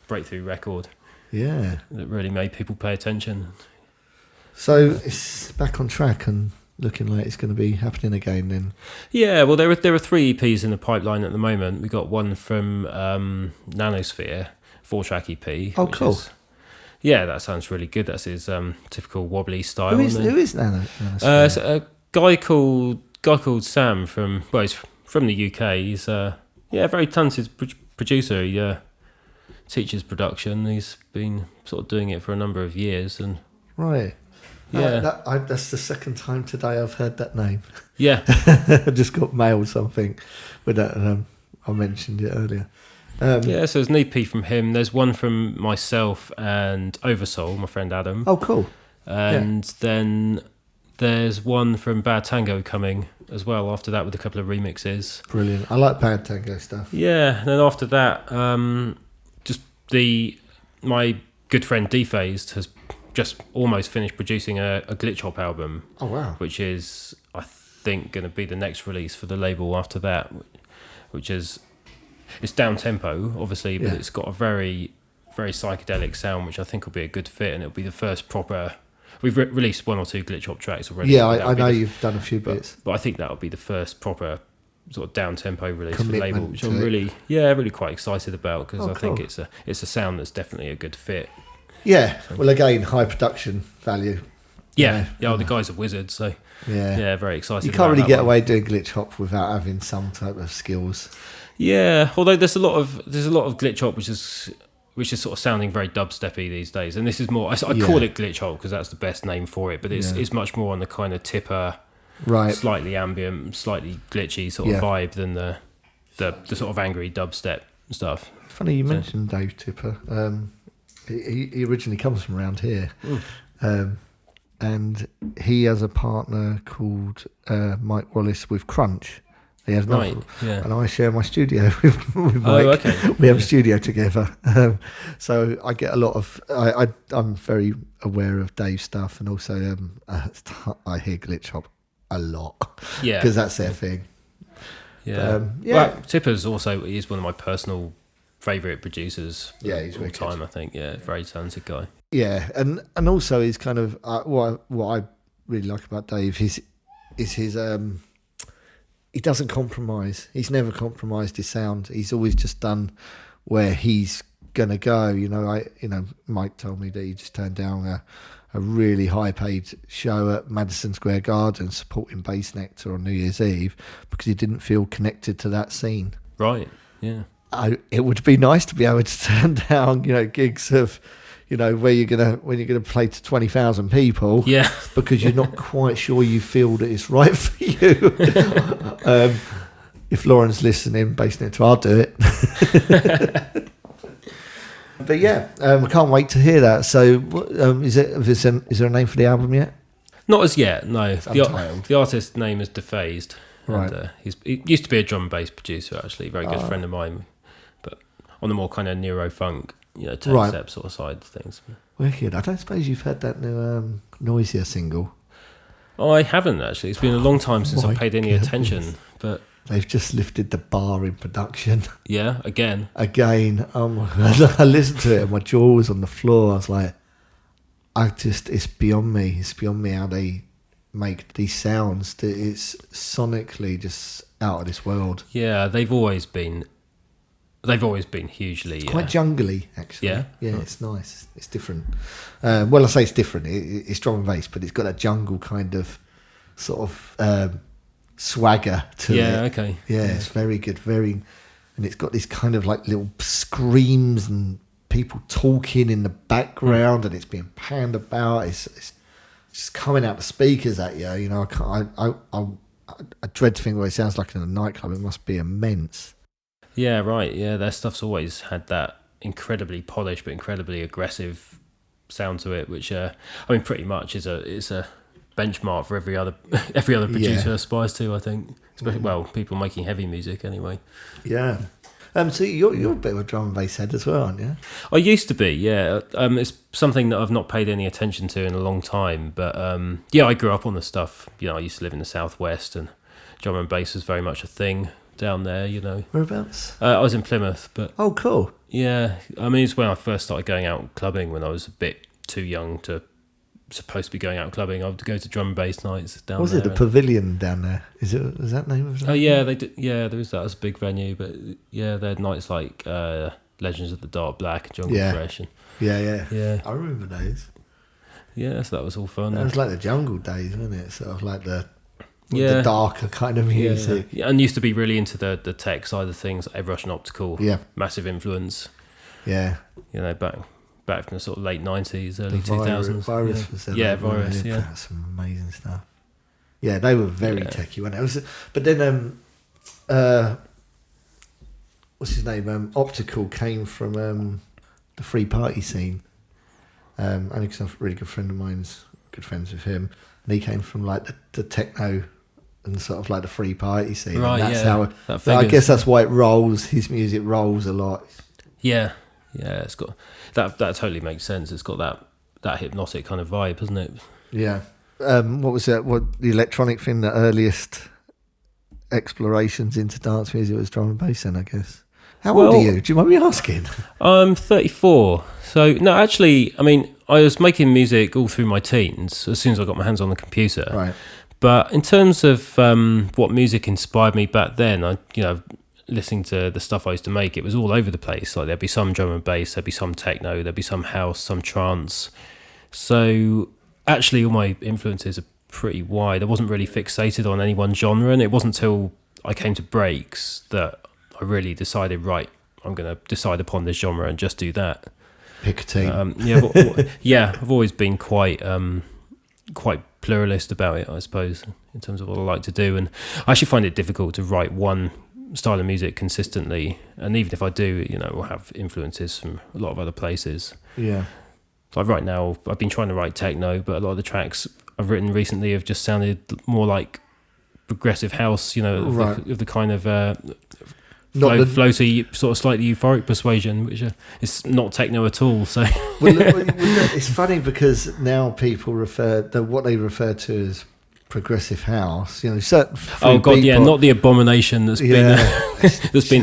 record. Yeah, that really made people pay attention. So it's back on track and looking like it's going to be happening again then. Yeah, well, there are 3 EPs in the pipeline at the moment. We got one from Nanosphere, 4-track EP. Oh, cool. That sounds really good. That's his typical wobbly style. Who is Nanosphere? It's a guy called Sam he's from the UK. He's a very talented producer. He teaches production. He's been sort of doing it for a number of years. And right. Yeah, that's the second time today I've heard that name. Yeah. I just got mailed something with that. I mentioned it earlier. So there's an EP from him. There's one from myself and Oversoul, my friend Adam. Oh, cool. And then there's one from Bad Tango coming as well after that with a couple of remixes. Brilliant. I like Bad Tango stuff. Yeah, and then after that, my good friend Dephased has just almost finished producing a glitch hop album. Oh, wow. Which is, I think, going to be the next release for the label after that, which is... It's down tempo, obviously, but it's got a very, very psychedelic sound, which I think will be a good fit, and it'll be the first proper we've released 1 or 2 glitch hop tracks already. Yeah, I know you've done a few bits. But I think that'll be the first proper sort of down tempo release for the Commitment label, which to I'm it. really quite excited about, because I think cool. it's a sound that's definitely a good fit. Yeah, well, again, high production value. Yeah, the guys are wizards, so Yeah, very excited. you can't really about get that one. away doing glitch hop without having some type of skills. Yeah, although there's a lot of glitch hop which is sort of sounding very dubsteppy these days, and this is more. I call it glitch hop because that's the best name for it, but it's much more on the kind of tipper, Right. slightly ambient, slightly glitchy sort of vibe than the sort of angry dubstep stuff. Funny you mentioned Dave Tipper. He originally comes from around here, and he has a partner called Mike Wallace with Crunch. He has Right, yeah. and I share my studio with Mike. Okay. We have a studio together, so I get a lot of. I'm very aware of Dave's stuff, and also I hear glitch hop a lot. Yeah, because that's their thing. Yeah, Well, Tipper's also is one of my personal favourite producers. Yeah, he's all wicked. time. I think. Yeah, very talented guy. Yeah, and also he's kind of what I really like about Dave is his he doesn't compromise. He's never compromised his sound. He's always just done where he's gonna go. Mike told me that he just turned down a really high paid show at Madison Square Garden supporting Bass Nectar on New Year's Eve because he didn't feel connected to that scene. Right. Yeah. It would be nice to be able to turn down, gigs of, where you're gonna play to 20,000 people, Yeah. because you're not quite sure you feel that it's right for you. If Lauren's listening, basically, I'll do it. But yeah, I can't wait to hear that. So, is there a name for the album yet? Not as yet. No. Untitled. The artist's name is Dephased. Right. And, he used to be a drum and bass producer, actually, a very good friend of mine, but on the more kind of neuro-funk, ten-step sort of side of things. Wicked. I don't suppose you've heard that new Noisier single. I haven't, actually. It's been a long time since My I paid any goodness. attention, but They've just lifted the bar in production. yeah, again. Again, I listened to it and my jaw was on the floor. I was like, it's beyond me. It's beyond me how they make these sounds. It's sonically just out of this world. Yeah, they've always been hugely... Quite jungly, actually. Yeah? Yeah, it's nice. It's different. Well, I say it's different. It's drum and bass, but it's got a jungle kind of sort of swagger to it. Yeah, okay. Yeah, it's very good. And it's got this kind of like little screams and people talking in the background, and it's being panned about. It's just coming out the speakers at you. I dread to think what it sounds like in a nightclub. It must be immense. Yeah, right. Yeah, their stuff's always had that incredibly polished but incredibly aggressive sound to it, which pretty much is a benchmark for every other producer aspires to, I think. Especially, people making heavy music anyway. Yeah. So you're a bit of a drum and bass head as well, aren't you? I used to be, yeah. It's something that I've not paid any attention to in a long time, but I grew up on the stuff. I used to live in the southwest, and drum and bass was very much a thing down there. Whereabouts? I was in Plymouth, but Oh, cool. yeah, it's when I first started going out clubbing when I was a bit too young to supposed to be going out clubbing. I would go to drum and bass nights down there. Was it the Pavilion down there? Is that name of it? Oh yeah, they did. Yeah, there was that as a big venue, but yeah, they had nights like Legends of the Dark Black, Jungle Fresh, and Yeah. I remember those. yeah, so that was all fun. It was like the jungle days, wasn't it? Sort of like the darker kind of music. Yeah, and used to be really into the tech side of things, Everrush and Optical. Yeah. Massive influence. Yeah. Back from the sort of late 90s, early The 2000s. Virus was there. Yeah, Virus, yeah. That's some amazing stuff. Yeah, they were very techy, weren't they? But then, what's his name? Optical came from the free party scene. Only because a really good friend of mine's good friends with him, and he came from like the techno and sort of like the free party scene. Right, and that's how I guess that's why it rolls. His music rolls a lot. Yeah, it's got that totally makes sense. It's got that hypnotic kind of vibe, hasn't it? Yeah. What was that? What the electronic thing? The earliest explorations into dance music was drum and bass. Then I guess. How old are you? Do you mind me asking? I'm 34. So no, actually, I was making music all through my teens, as soon as I got my hands on the computer. Right. But in terms of what music inspired me back then, listening to the stuff I used to make, it was all over the place. Like there'd be some drum and bass, there'd be some techno, there'd be some house, some trance. So actually all my influences are pretty wide. I wasn't really fixated on any one genre, and it wasn't until I came to breaks that I really decided, right, I'm going to decide upon this genre and just do that. Pick a team. I've always been quite pluralist about it, I suppose, in terms of what I like to do. And I actually find it difficult to write one style of music consistently. And even if I do, we'll have influences from a lot of other places. Yeah. Like right now, I've been trying to write techno, but a lot of the tracks I've written recently have just sounded more like progressive house, of the kind of floaty, sort of slightly euphoric persuasion, which is not techno at all. So it's funny because now people what they refer to as progressive house, certain. Oh God, yeah, not the abomination that's been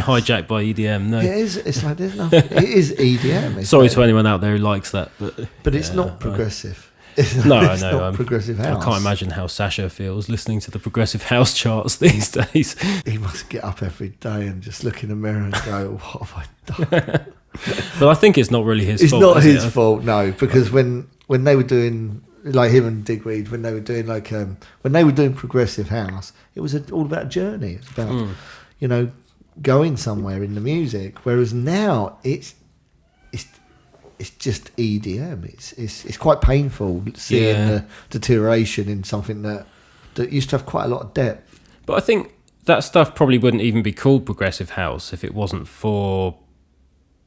hijacked by EDM. No, it is. It's like there's nothing. It is EDM. Sorry to anyone out there who likes that, but it's not progressive. It's not progressive house. I can't imagine how Sasha feels listening to the progressive house charts these days. He must get up every day and just look in the mirror and go, "What have I done?" But I think it's not really his fault. It's not his fault, no, because when they were doing, like him and Digweed, when they were doing when they were doing progressive house, it was all about a journey. It's about going somewhere in the music. Whereas now it's just EDM. It's quite painful seeing the deterioration in something that used to have quite a lot of depth. But I think that stuff probably wouldn't even be called progressive house if it wasn't for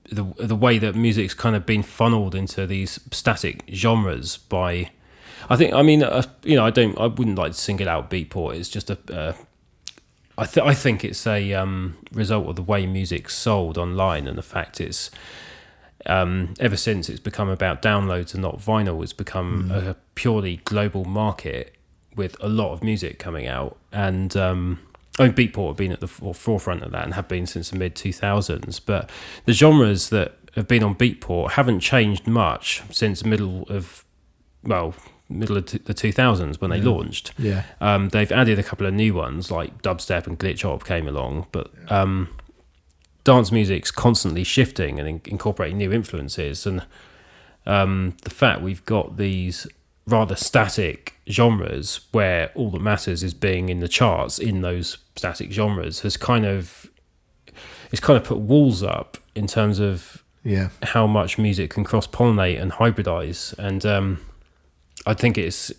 the way that music's kind of been funneled into these static genres by. I wouldn't like to single out Beatport. It's just I think it's a result of the way music's sold online and the fact it's. Ever since it's become about downloads and not vinyl, it's become a purely global market with a lot of music coming out. And Beatport have been at the forefront of that and have been since the mid-2000s. But the genres that have been on Beatport haven't changed much since the middle of the 2000s when they launched. Yeah. They've added a couple of new ones like dubstep and glitch hop came along, but dance music's constantly shifting and incorporating new influences, and the fact we've got these rather static genres where all that matters is being in the charts in those static genres has kind of put walls up in terms of how much music can cross-pollinate and hybridize, and I think it's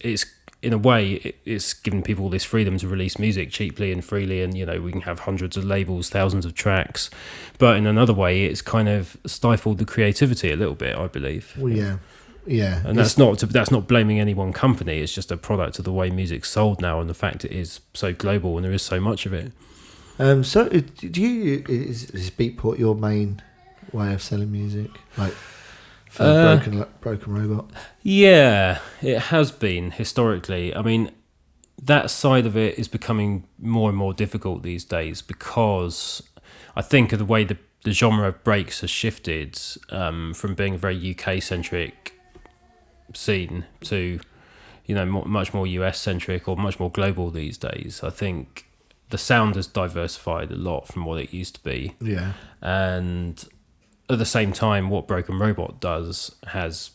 in a way, it's given people all this freedom to release music cheaply and freely, and we can have hundreds of labels, thousands of tracks. But in another way, it's kind of stifled the creativity a little bit, I believe. Well, yeah. And that's not blaming any one company. It's just a product of the way music's sold now, and the fact it is so global and there is so much of it. So, is Beatport your main way of selling music? Like. Broken Robot. Yeah, it has been historically. I mean, that side of it is becoming more and more difficult these days because I think of the way the genre of breaks has shifted from being a very UK centric scene to much more US centric or much more global these days. I think the sound has diversified a lot from what it used to be. Yeah, and at the same time, what Broken Robot does has,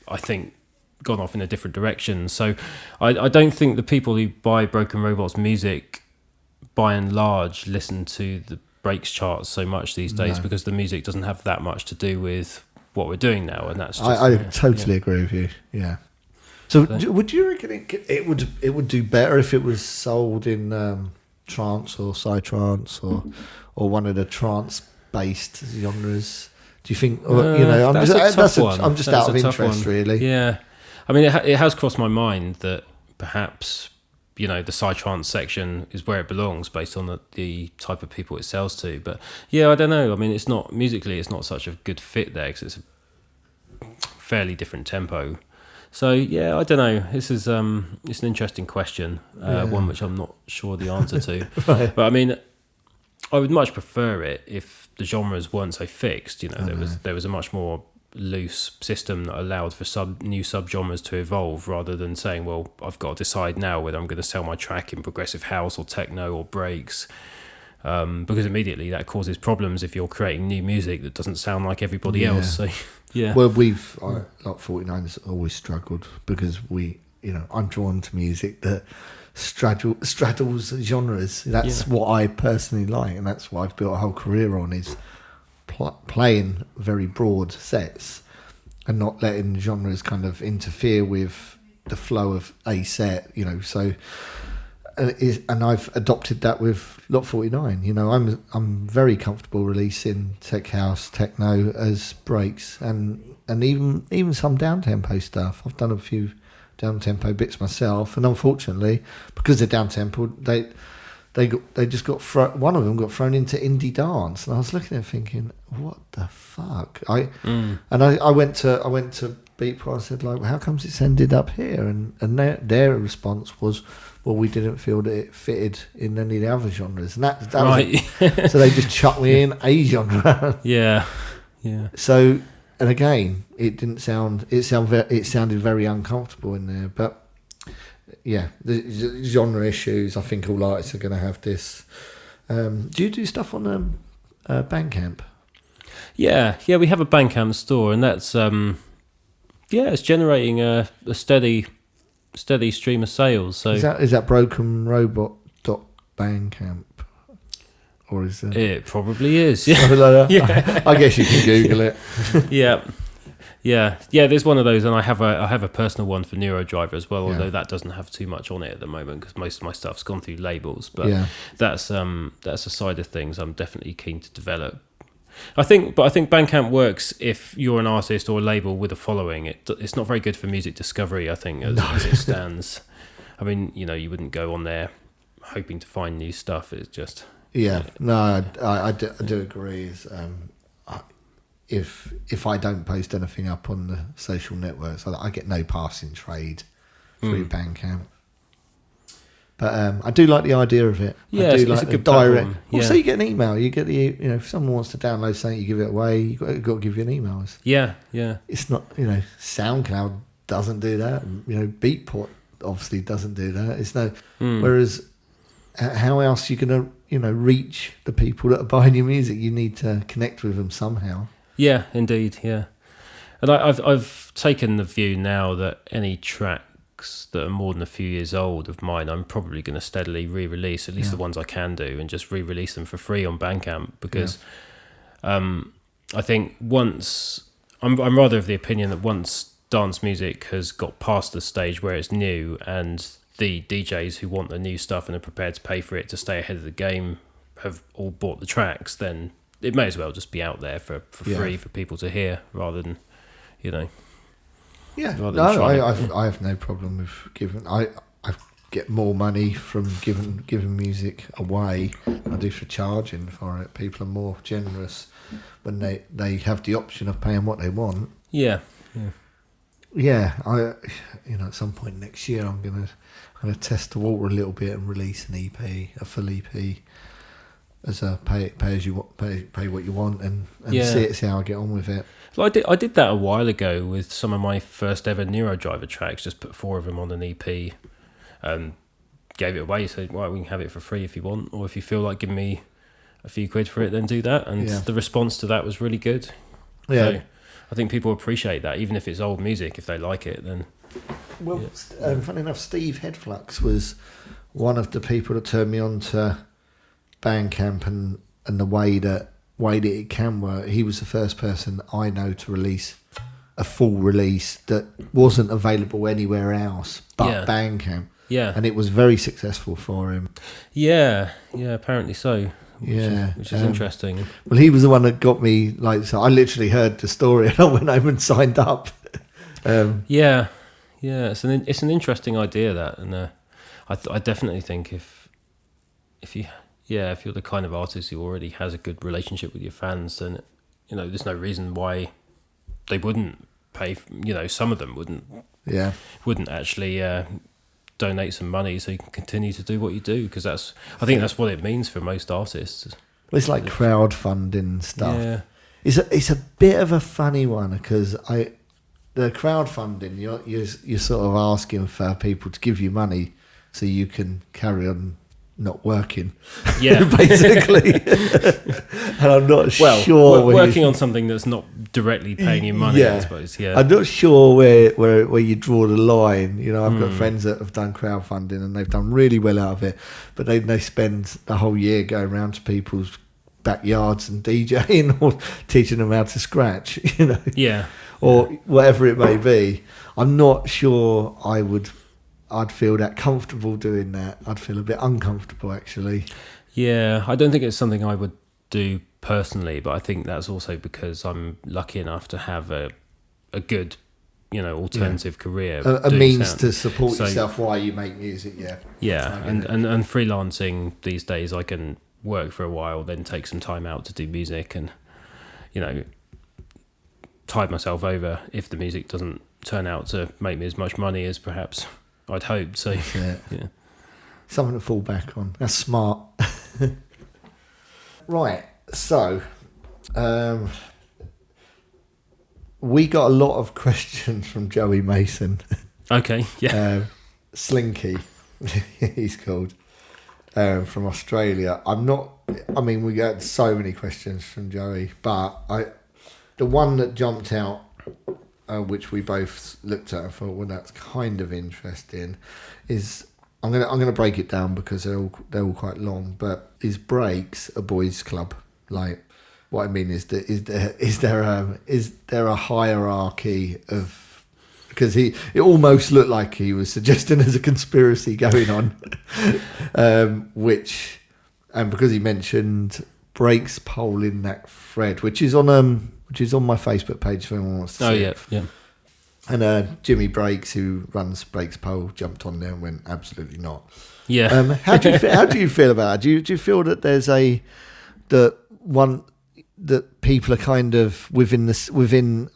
I think, gone off in a different direction. So I don't think the people who buy Broken Robot's music, by and large, listen to the breaks charts so much these days because the music doesn't have that much to do with what we're doing now. And that's just, I totally agree with you. Yeah. So would you reckon it would do better if it was sold in trance or psytrance or one of the trance-based genres? Do you think? I'm just out of interest, really. Yeah, I mean, it has crossed my mind that perhaps the psytrance section is where it belongs based on the type of people it sells to. But yeah, I don't know. I mean, it's not musically, it's not such a good fit there because it's a fairly different tempo. So yeah, I don't know. This is it's an interesting question, one which I'm not sure the answer to. Right. But I mean, I would much prefer it if the genres weren't so fixed. There was a much more loose system that allowed for new subgenres to evolve, rather than saying, well, I've got to decide now whether I'm going to sell my track in progressive house or techno or breaks, because immediately that causes problems if you're creating new music that doesn't sound like everybody else. So yeah, well, like 49's always struggled because I'm drawn to music that straddles genres. That's what I personally like, and that's what I've built a whole career on, is playing very broad sets and not letting genres kind of interfere with the flow of a set, so and I've adopted that with Lot 49. I'm very comfortable releasing tech house, techno as breaks, and even some down tempo stuff. I've done a few down tempo bits myself, and unfortunately, because they're down tempo, they just got one of them got thrown into indie dance, and I was looking at it thinking, what the fuck? I went to Beatport. I said, like, how comes it's ended up here? And their response was, well, we didn't feel that it fitted in any of the other genres, and that right. was it. So they just chucked me in a genre. Yeah. So, and again, it didn't sound. It sounded very uncomfortable in there, but. Yeah, the genre issues. I think all artists are going to have this. Do you do stuff on Bandcamp? Yeah, we have a Bandcamp store, and that's it's generating a steady stream of sales. So is that brokenrobot.bandcamp, or is it? It probably is. Yeah, yeah. I guess you can Google it. Yeah. There's one of those, and I have a personal one for Neurodriver as well. Although that doesn't have too much on it at the moment because most of my stuff's gone through labels. But that's a side of things I'm definitely keen to develop. I think Bandcamp works if you're an artist or a label with a following. It's not very good for music discovery, I think, as it stands. I mean, you wouldn't go on there hoping to find new stuff. It's just I do agree. If I don't post anything up on the social networks, I get no passing trade through Bandcamp. But I do like the idea of it. Yeah, I do it's like a good direct. platform. Also, you get an email. You get if someone wants to download something, you give it away. You got to give you an email. Yeah. It's not SoundCloud doesn't do that. Beatport obviously doesn't do that. It's no. Whereas, how else are you going to reach the people that are buying your music? You need to connect with them somehow. Yeah, indeed, yeah. And I've taken the view now that any tracks that are more than a few years old of mine, I'm probably going to steadily re-release, at least the ones I can do, and just re-release them for free on Bandcamp, because I think I'm rather of the opinion that once dance music has got past the stage where it's new, and the DJs who want the new stuff and are prepared to pay for it to stay ahead of the game have all bought the tracks, then it may as well just be out there for free for people to hear, rather than, Yeah, I have no problem with giving. I get more money from giving music away than I do for charging for it. People are more generous when they have the option of paying what they want. Yeah. I at some point next year I'm gonna test the water a little bit and release an EP, a full EP. As a pay what you want, and see how I get on with it. Well, I did that a while ago with some of my first ever Neurodriver tracks. Just put 4 of them on an EP, and gave it away. Said, "Right, we can have it for free if you want, or if you feel like giving me a few quid for it, then do that." And the response to that was really good. Yeah, so I think people appreciate that, even if it's old music. If they like it, then. Well, funny enough, Steve Headflux was one of the people that turned me on to Bandcamp and the way that it can work. He was the first person I know to release a full release that wasn't available anywhere else but Bandcamp. Yeah, and it was very successful for him. Yeah, apparently so. Which is interesting. Well, he was the one that got me. So I literally heard the story and I went home and signed up. It's an interesting idea, that, and I definitely think if you're the kind of artist who already has a good relationship with your fans, then there's no reason why they wouldn't pay. Some of them wouldn't actually donate some money so you can continue to do what you do, because I think that's what it means for most artists. It's like crowdfunding stuff. It's a bit of a funny one because the crowdfunding, you're sort of asking for people to give you money so you can carry on not working. Yeah, basically. And I'm not sure working on something that's not directly paying you money. Yeah. I suppose. Yeah, I'm not sure where you draw the line. You know, I've got friends that have done crowdfunding and they've done really well out of it, but they spend the whole year going around to people's backyards and DJing or teaching them how to scratch. You know. Yeah. Or whatever it may be. I'm not sure I'd feel that comfortable doing that. I'd feel a bit uncomfortable, actually. Yeah, I don't think it's something I would do personally, but I think that's also because I'm lucky enough to have a good, alternative career. A means sound. To support yourself while you make music, yeah. Yeah, and freelancing these days, I can work for a while, then take some time out to do music and, tide myself over if the music doesn't turn out to make me as much money as perhaps I'd hoped. So yeah. Something to fall back on. That's smart. Right. So we got a lot of questions from Joey Mason. Okay. Yeah. Slinky, he's called, from Australia. We got so many questions from Joey, but the one that jumped out, which we both looked at and thought, well, that's kind of interesting, is I'm gonna break it down because they're all quite long. But is breaks a boys' club? Like, what I mean is that is there a hierarchy of? Because it almost looked like he was suggesting there's a conspiracy going on, because he mentioned breaks poll in that thread, which is on my Facebook page if anyone wants to see it. Yeah. And Jimmy Breaks, who runs Breaks Poll, jumped on there and went, absolutely not. Yeah. How do you feel about it? Do you feel that there's that people are kind of within?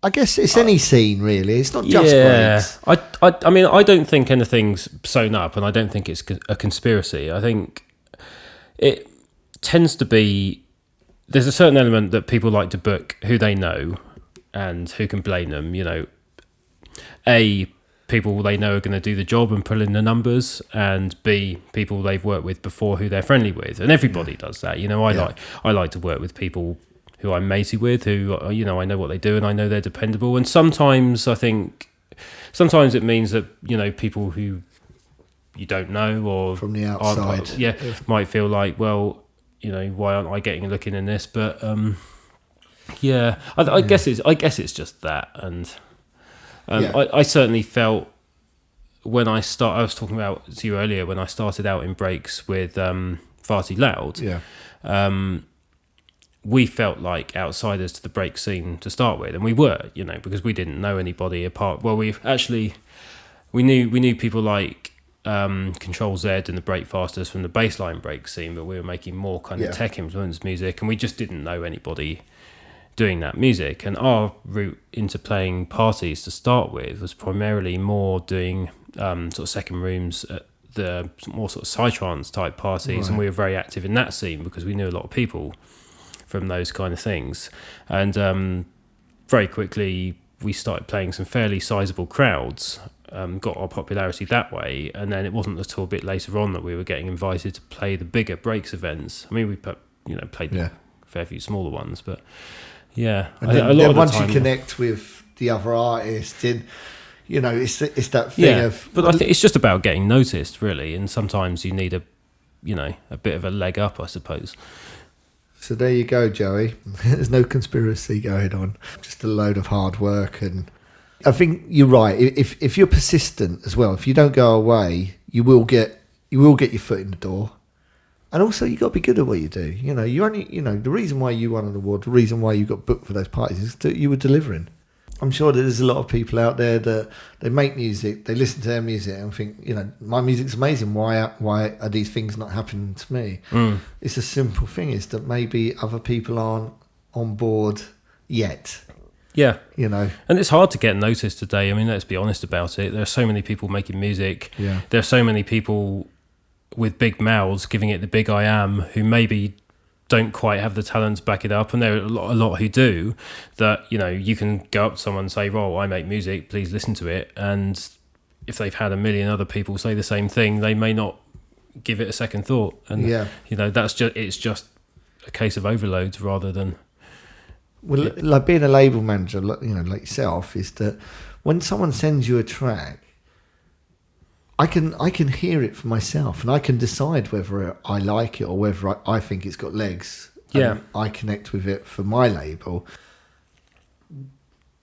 I guess it's any scene really. It's not just Breaks. I don't think anything's sewn up, and I don't think it's a conspiracy. I think it tends to be. There's a certain element that people like to book who they know, and who can blame them. People they know are going to do the job and pull in the numbers, and B, people they've worked with before who they're friendly with, and everybody does that. I like to work with people who I'm matey with, who I know what they do and I know they're dependable. And sometimes it means that people who you don't know or from the outside, might feel like, well, why aren't I getting a look in this? But I guess it's just that. And I certainly felt when I was talking about to you earlier, when I started out in breaks with Far Too Loud, we felt like outsiders to the break scene to start with, and we were, because we didn't know anybody apart. Well, we knew people like Control Z and the Breakfasters from the baseline break scene, but we were making more kind of tech influenced music, and we just didn't know anybody doing that music. And our route into playing parties to start with was primarily more doing sort of second rooms at the more sort of psytrance type parties, right. And we were very active in that scene because we knew a lot of people from those kind of things. And very quickly we started playing some fairly sizable crowds, got our popularity that way, and then it wasn't until a bit later on that we were getting invited to play the bigger breaks events. I mean, we played a fair few smaller ones, but and then once you connect with the other artists, it's that thing of. But I think it's just about getting noticed, really, and sometimes you need a bit of a leg up, I suppose. So there you go, Joey. There's no conspiracy going on. Just a load of hard work, and I think you're right. If you're persistent as well, if you don't go away, you will get your foot in the door. And also, you got to be good at what you do. You only, the reason why you won an award, the reason why you got booked for those parties is that you were delivering. I'm sure that there's a lot of people out there that they make music, they listen to their music and think, my music's amazing. Why are these things not happening to me? It's a simple thing, is that maybe other people aren't on board yet. Yeah. And it's hard to get noticed today. I mean, let's be honest about it. There are so many people making music. Yeah. There are so many people with big mouths giving it the big I am, who maybe don't quite have the talent to back it up, and there are a lot who do, that, you know, you can go up to someone and say, well, I make music, please listen to it, and if they've had a million other people say the same thing, they may not give it a second thought. And you know, it's just a case of overload rather than... Well, like being a label manager, you know, like yourself, is that when someone sends you a track, I can hear it for myself, and I can decide whether I like it or whether I think it's got legs. Yeah, I connect with it for my label.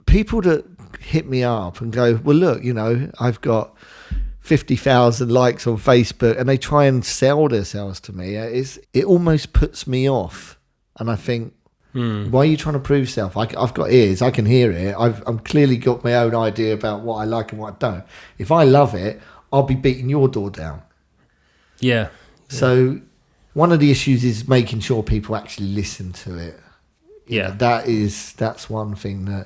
People that hit me up and go, well, look, you know, I've got 50,000 likes on Facebook, and they try and sell themselves to me. It almost puts me off, and I think, why are you trying to prove yourself? I've got ears, I can hear it. I've clearly got my own idea about what I like and what I don't. If I love it, I'll be beating your door down. Yeah. So one of the issues is making sure people actually listen to it. Yeah. That's one thing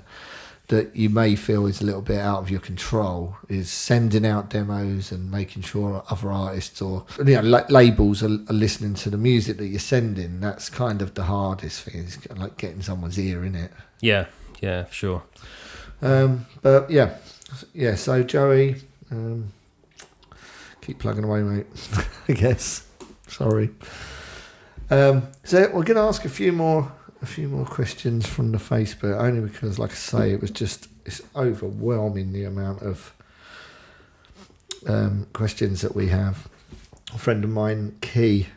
that you may feel is a little bit out of your control, is sending out demos and making sure other artists or, you know, labels are listening to the music that you're sending. That's kind of the hardest thing, is like getting someone's ear in it. Yeah, for sure. But yeah. So Joey, keep plugging away, mate. I guess. Sorry. So we're going to ask a few more questions from the Facebook, only because, like I say, it's overwhelming the amount of questions that we have. A friend of mine, Kilo,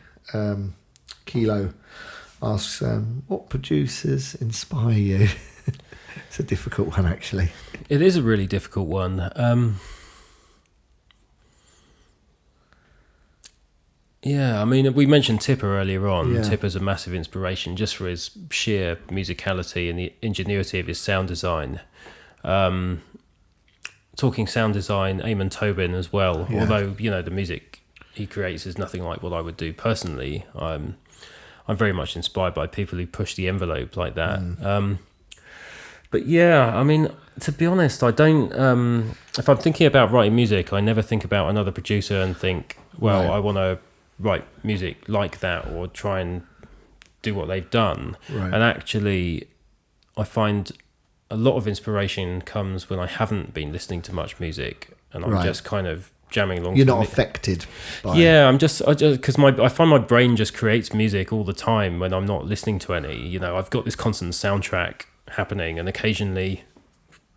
asks, what producers inspire you? It's a difficult one, actually. It is a really difficult one. Yeah, I mean, we mentioned Tipper earlier on. Yeah. Tipper's a massive inspiration just for his sheer musicality and the ingenuity of his sound design. Talking sound design, Eamon Tobin as well. Yeah. Although, you know, the music he creates is nothing like what I would do personally. I'm very much inspired by people who push the envelope like that. But yeah, I mean, to be honest, I don't... if I'm thinking about writing music, I never think about another producer and think, well, I want to write music like that or try and do what they've done. Right. And actually, I find a lot of inspiration comes when I haven't been listening to much music and I'm just kind of jamming along. You're not affected by it. I just because I find my brain just creates music all the time when I'm not listening to any. You know, I've got this constant soundtrack happening, and occasionally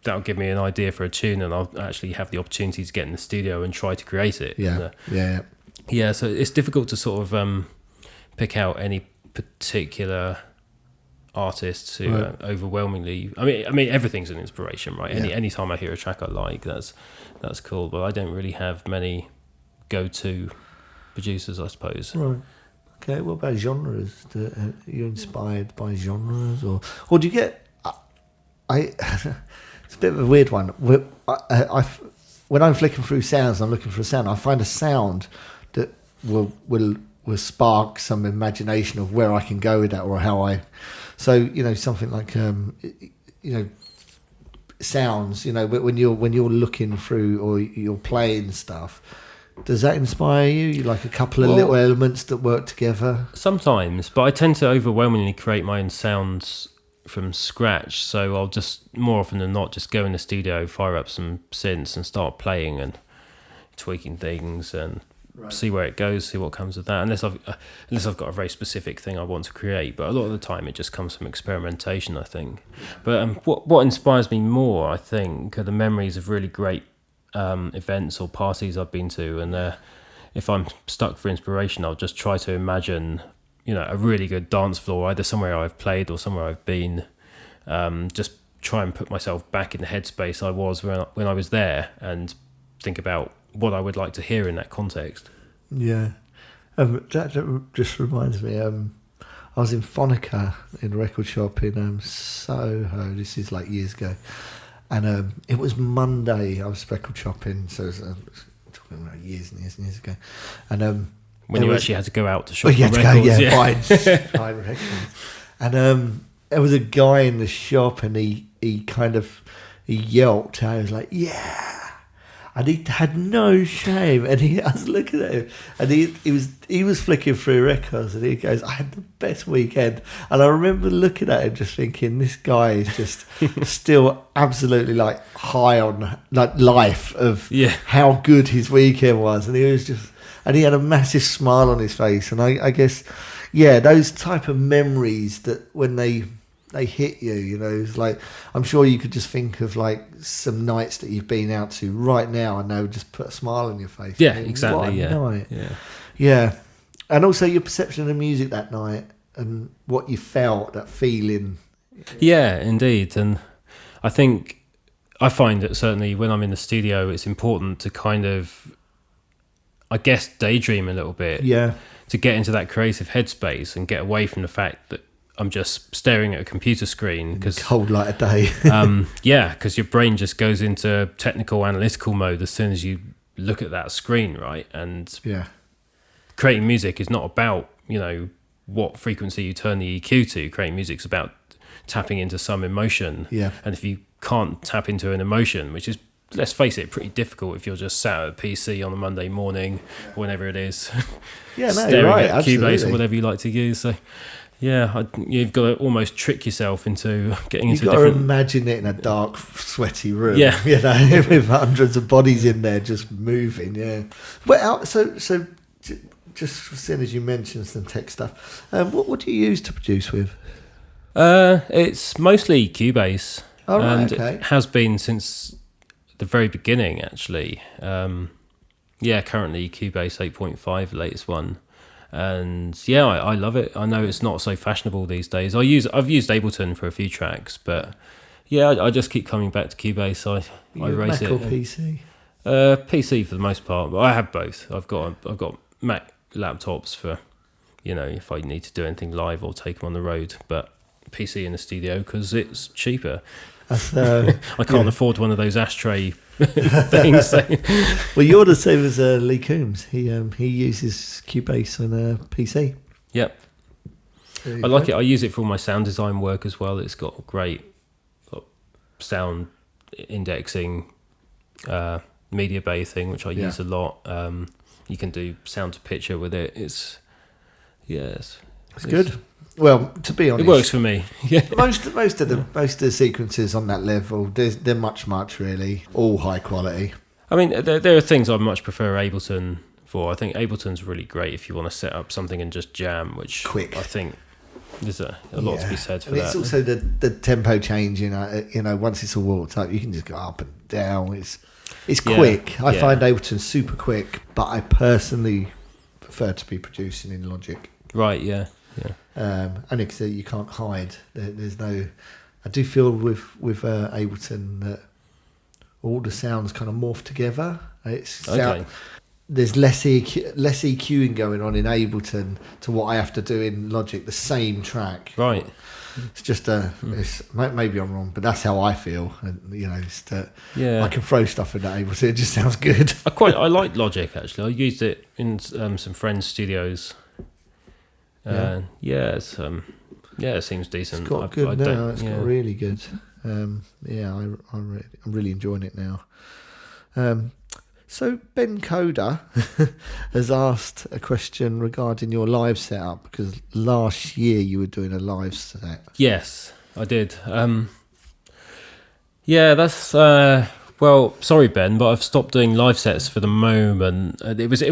that'll give me an idea for a tune, and I'll actually have the opportunity to get in the studio and try to create it. Yeah, so it's difficult to sort of pick out any particular artists who overwhelmingly... I mean, everything's an inspiration, right? Yeah. Any time I hear a track I like, that's cool, but I don't really have many go-to producers, I suppose. Right. Okay, what about genres? Are you inspired by genres? Or do you get... it's a bit of a weird one. When I'm flicking through sounds, I'm looking for a sound, I find a sound that will spark some imagination of where I can go with that, or how I... So, you know, something like, you know, sounds, you know, when you're looking through or you're playing stuff, does that inspire you? You like a couple of little elements that work together? Sometimes, but I tend to overwhelmingly create my own sounds from scratch. So I'll just, more often than not, just go in the studio, fire up some synths and start playing and tweaking things and see where it goes, see what comes of that. Unless I've got a very specific thing I want to create, but a lot of the time it just comes from experimentation, I think. But what inspires me more, I think, are the memories of really great events or parties I've been to, and if I'm stuck for inspiration, I'll just try to imagine, you know, a really good dance floor, either somewhere I've played or somewhere I've been. Just try and put myself back in the headspace I was when I was there, and think about what I would like to hear in that context. Yeah. That just reminds me, I was in Phonica in a record shop in Soho, this is like years ago, and it was Monday, I was record shopping, so it was talking about years and years and years ago, and when you actually had to go out to shop for records. Find records. And there was a guy in the shop, and he yelped, I was like, yeah, and he had no shame. And I was looking at him, and he was flicking through records, and he goes, "I had the best weekend." And I remember looking at him, just thinking, this guy is just still absolutely like high on like life of how good his weekend was, and he had a massive smile on his face. And I guess, those type of memories that when they hit you, you know, it's like, I'm sure you could just think of like some nights that you've been out to right now, and they would just put a smile on your face. Yeah, exactly. Night. Yeah. And also your perception of music that night and what you felt, that feeling. Yeah, indeed. And I think I find that certainly when I'm in the studio, it's important to kind of, I guess, daydream a little bit. Yeah. To get into that creative headspace and get away from the fact that I'm just staring at a computer screen. Because cold light of day. because your brain just goes into technical analytical mode as soon as you look at that screen, right? And creating music is not about, you know, what frequency you turn the EQ to. Creating music's about tapping into some emotion. Yeah. And if you can't tap into an emotion, which is, let's face it, pretty difficult if you're just sat at a PC on a Monday morning, or whenever it is, staring at Cubase or whatever you like to use. So, you've got to almost trick yourself into getting into. You've got to imagine it in a dark, sweaty room. Yeah, you know, with hundreds of bodies in there just moving. Yeah. Well, so just as soon as you mentioned some tech stuff, what do you use to produce with? It's mostly Cubase, and it has been since the very beginning, actually. Currently Cubase 8.5, the latest one. And I love it. I know it's not so fashionable these days. I've used Ableton for a few tracks, but I just keep coming back to Cubase. I race Mac it. Or PC? PC for the most part, but I have both. I've got Mac laptops for, you know, if I need to do anything live or take them on the road, but PC in the studio because it's cheaper. I can't afford one of those ashtray things. So. Well, you're the same as Lee Coombs. He uses Cubase on a PC. Yep. I like it. I use it for all my sound design work as well. It's got great sound indexing, media bay thing, which I use a lot. You can do sound to picture with it. It's good. Well, to be honest, it works for me. Yeah. Most of the sequences on that level, they're much really all high quality. I mean, there are things I much prefer Ableton for. I think Ableton's really great if you want to set up something and just jam, which quick. I think there's a lot to be said for that. It's also the tempo change. You know, once it's all walked up, you can just go up and down. It's quick. I find Ableton super quick, but I personally prefer to be producing in Logic. Right. Yeah. Only because you can't hide. There's no. I do feel with Ableton that all the sounds kind of morph together. There's less EQing going on in Ableton to what I have to do in Logic. The same track. Right. It's just maybe I'm wrong, but that's how I feel. And you know, it's that I can throw stuff in that Ableton. It just sounds good. I like Logic actually. I used it in some friends' studios. It seems decent. It's got good now. It's got really good. I'm really enjoying it now. So Ben Coda has asked a question regarding your live setup, because last year you were doing a live set. Yes, I did. That's well, sorry Ben, but I've stopped doing live sets for the moment. It was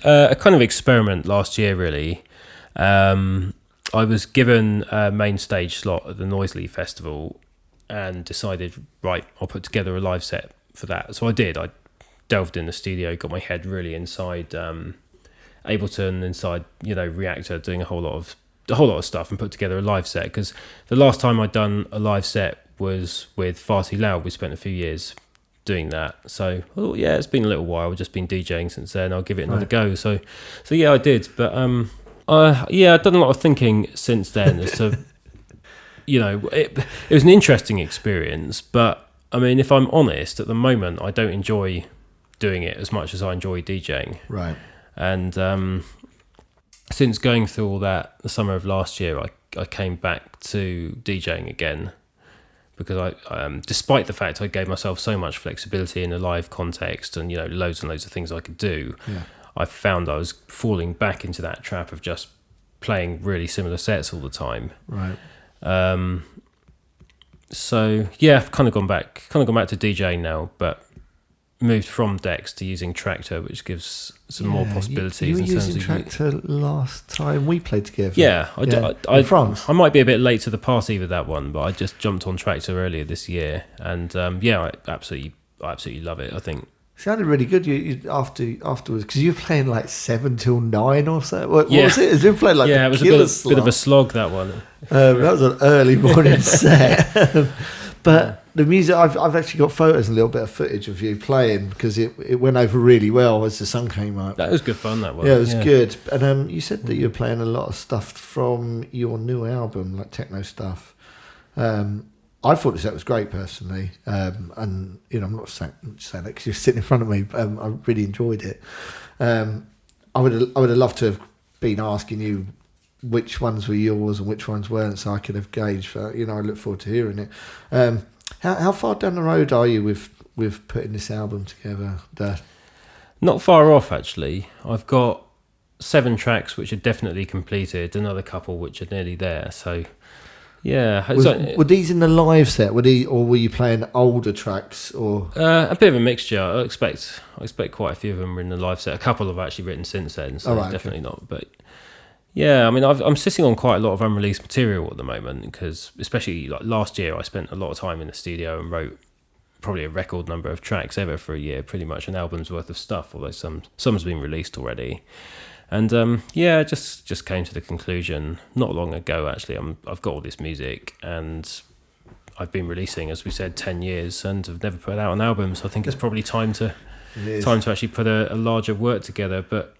a kind of experiment last year, really. I was given a main stage slot at the Noisely Festival and decided, right, I'll put together a live set for that. So I did. I delved in the studio, got my head really inside Ableton, inside Reactor, doing a whole lot of stuff, and put together a live set. Because the last time I'd done a live set was with Far Too Loud. We spent a few years doing that. So it's been a little while. I've just been DJing since then. I'll give it another go. So I did. But I've done a lot of thinking since then as to, it was an interesting experience. But I mean, if I'm honest, at the moment, I don't enjoy doing it as much as I enjoy DJing. Right. And since going through all that the summer of last year, I came back to DJing again because I despite the fact I gave myself so much flexibility in a live context and loads and loads of things I could do, I found I was falling back into that trap of just playing really similar sets all the time. Right. So yeah, I've kind of gone back to DJing now, but moved from decks to using Tractor, which gives some more possibilities. You were using Tractor last time we played together. Yeah, in France. I might be a bit late to the party with that one, but I just jumped on Tractor earlier this year, and I absolutely love it. I think sounded really good. You afterwards, because you were playing like 7 till 9 or so. What was it? As you played like it was a bit of a slog, that one. That was an early morning set. But the music, I've actually got photos and a little bit of footage of you playing, because it went over really well as the sun came up. That was good fun, that one. Yeah, it was good. And you said that you were playing a lot of stuff from your new album, like techno stuff. I thought the set was great personally, and I'm not saying that because you're sitting in front of me. I really enjoyed it. I would have loved to have been asking you which ones were yours and which ones weren't, so I could have gauged. I look forward to hearing it. How far down the road are you with putting this album together, Dad? Not far off, actually. I've got 7 tracks which are definitely completed, another couple which are nearly there. So yeah, were these in the live set? Or were you playing older tracks? Or a bit of a mixture. I expect quite a few of them were in the live set. A couple have actually written since then, so definitely not. But yeah, I mean, I'm sitting on quite a lot of unreleased material at the moment, because especially like last year, I spent a lot of time in the studio and wrote probably a record number of tracks ever for a year, pretty much an album's worth of stuff. Although some's been released already. And just came to the conclusion not long ago, actually, I've got all this music and I've been releasing, as we said, 10 years and have never put out an album. So I think it's probably time to actually put a larger work together. But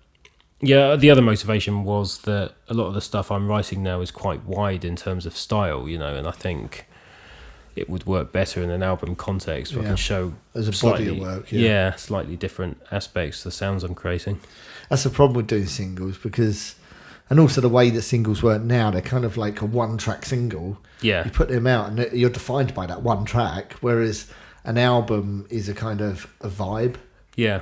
yeah, the other motivation was that a lot of the stuff I'm writing now is quite wide in terms of style, and I think it would work better in an album context where I can show as a body of work. Slightly different aspects to the sounds I'm creating. That's the problem with doing singles, and also the way that singles work now, they're kind of like a 1-track single. Yeah. You put them out and you're defined by that 1 track, whereas an album is a kind of a vibe. Yeah.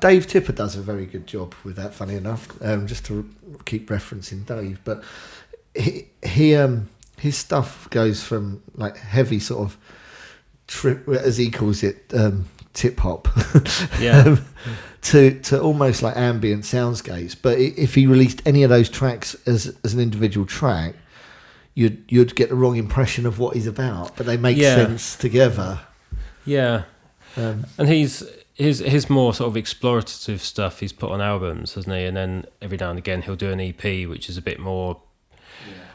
Dave Tipper does a very good job with that, funny enough, just to keep referencing Dave. But his stuff goes from like heavy sort of trip, as he calls it, tip hop. To almost like ambient soundscapes. But if he released any of those tracks as an individual track, you'd get the wrong impression of what he's about. But they make sense together. Yeah, and his more sort of explorative stuff he's put on albums, hasn't he? And then every now and again he'll do an EP, which is a bit more.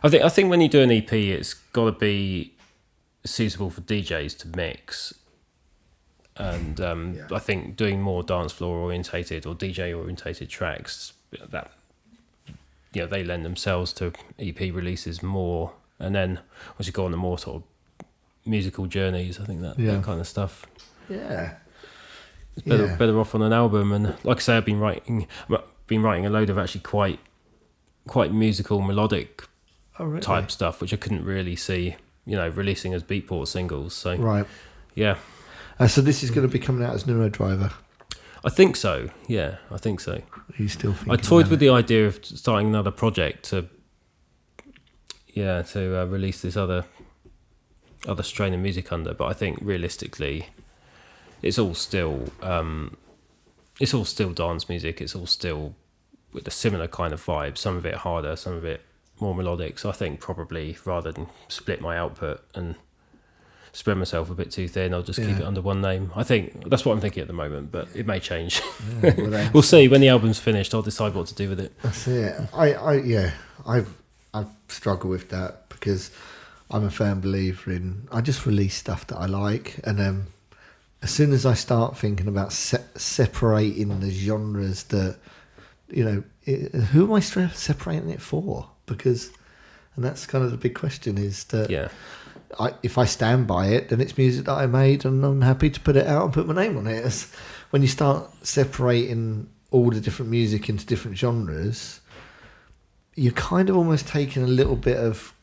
I think when you do an EP, it's got to be suitable for DJs to mix. And I think doing more dance floor orientated or DJ orientated tracks, that they lend themselves to EP releases more. And then once you go on the more sort of musical journeys, I think that kind of stuff. Yeah, it's better off on an album. And like I say, I've been writing a load of actually quite musical, melodic type stuff, which I couldn't really see, releasing as Beatport singles. So right, yeah. So this is going to be coming out as Neurodriver? I think so, yeah, I think so. Are you still thinking I toyed with the idea of starting another project to release this other strain of music under, but I think realistically it's all still dance music, it's all still with a similar kind of vibe, some of it harder, some of it more melodic, so I think probably rather than split my output and spread myself a bit too thin, I'll just keep it under one name. I think that's what I'm thinking at the moment, but it may change. We'll see when the album's finished. I'll decide what to do with it. That's it. I struggle with that because I'm a firm believer in I just release stuff that I like, and as soon as I start thinking about separating the genres, that who am I separating it for? Because, and that's kind of the big question, is that if I stand by it, then it's music that I made and I'm happy to put it out and put my name on it. When you start separating all the different music into different genres, you're kind of almost taking a little bit of,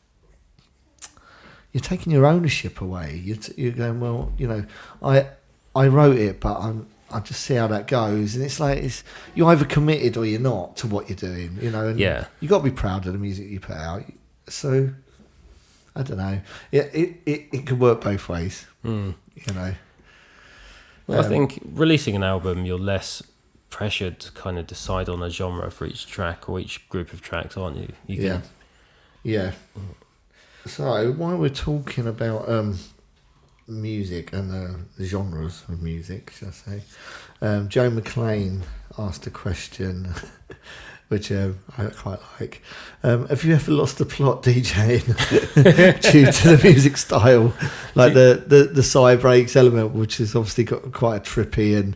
you're taking your ownership away. You're going, well, you know, I wrote it, but I just see how that goes, and it's like you're either committed or you're not to what you're doing, you know. And you got to be proud of the music you put out. So I don't know. It could work both ways, you know. Well, I think releasing an album, you're less pressured to kind of decide on a genre for each track or each group of tracks, aren't you? Yeah. So while we're talking about music and the genres of music, shall I say, Joe McLean asked a question which I quite like. Have you ever lost the plot DJing due to the music style, like the psi-breaks element, which has obviously got quite a trippy and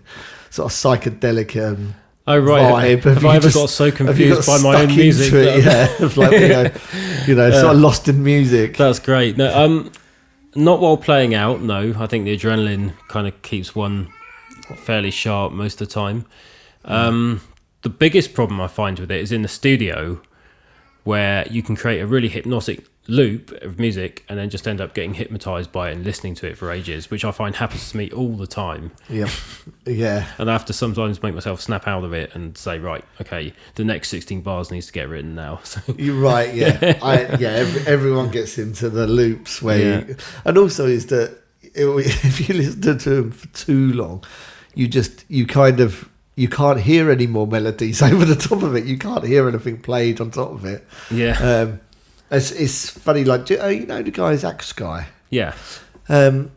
sort of psychedelic vibe? Have I ever got so confused by my own music? Like, sort of lost in music. That's great. No, not while playing out. No, I think the adrenaline kind of keeps one fairly sharp most of the time. The biggest problem I find with it is in the studio, where you can create a really hypnotic loop of music and then just end up getting hypnotized by it and listening to it for ages, which I find happens to me all the time. Yeah. And I have to sometimes make myself snap out of it and say, right, okay, the next 16 bars needs to get written now. So. You're right, yeah. Everyone gets into the loops where and also is that if you listen to them for too long, you can't hear any more melodies over the top of it. You can't hear anything played on top of it. Yeah. It's funny, like, you know the guy Zach Sky? Yeah. When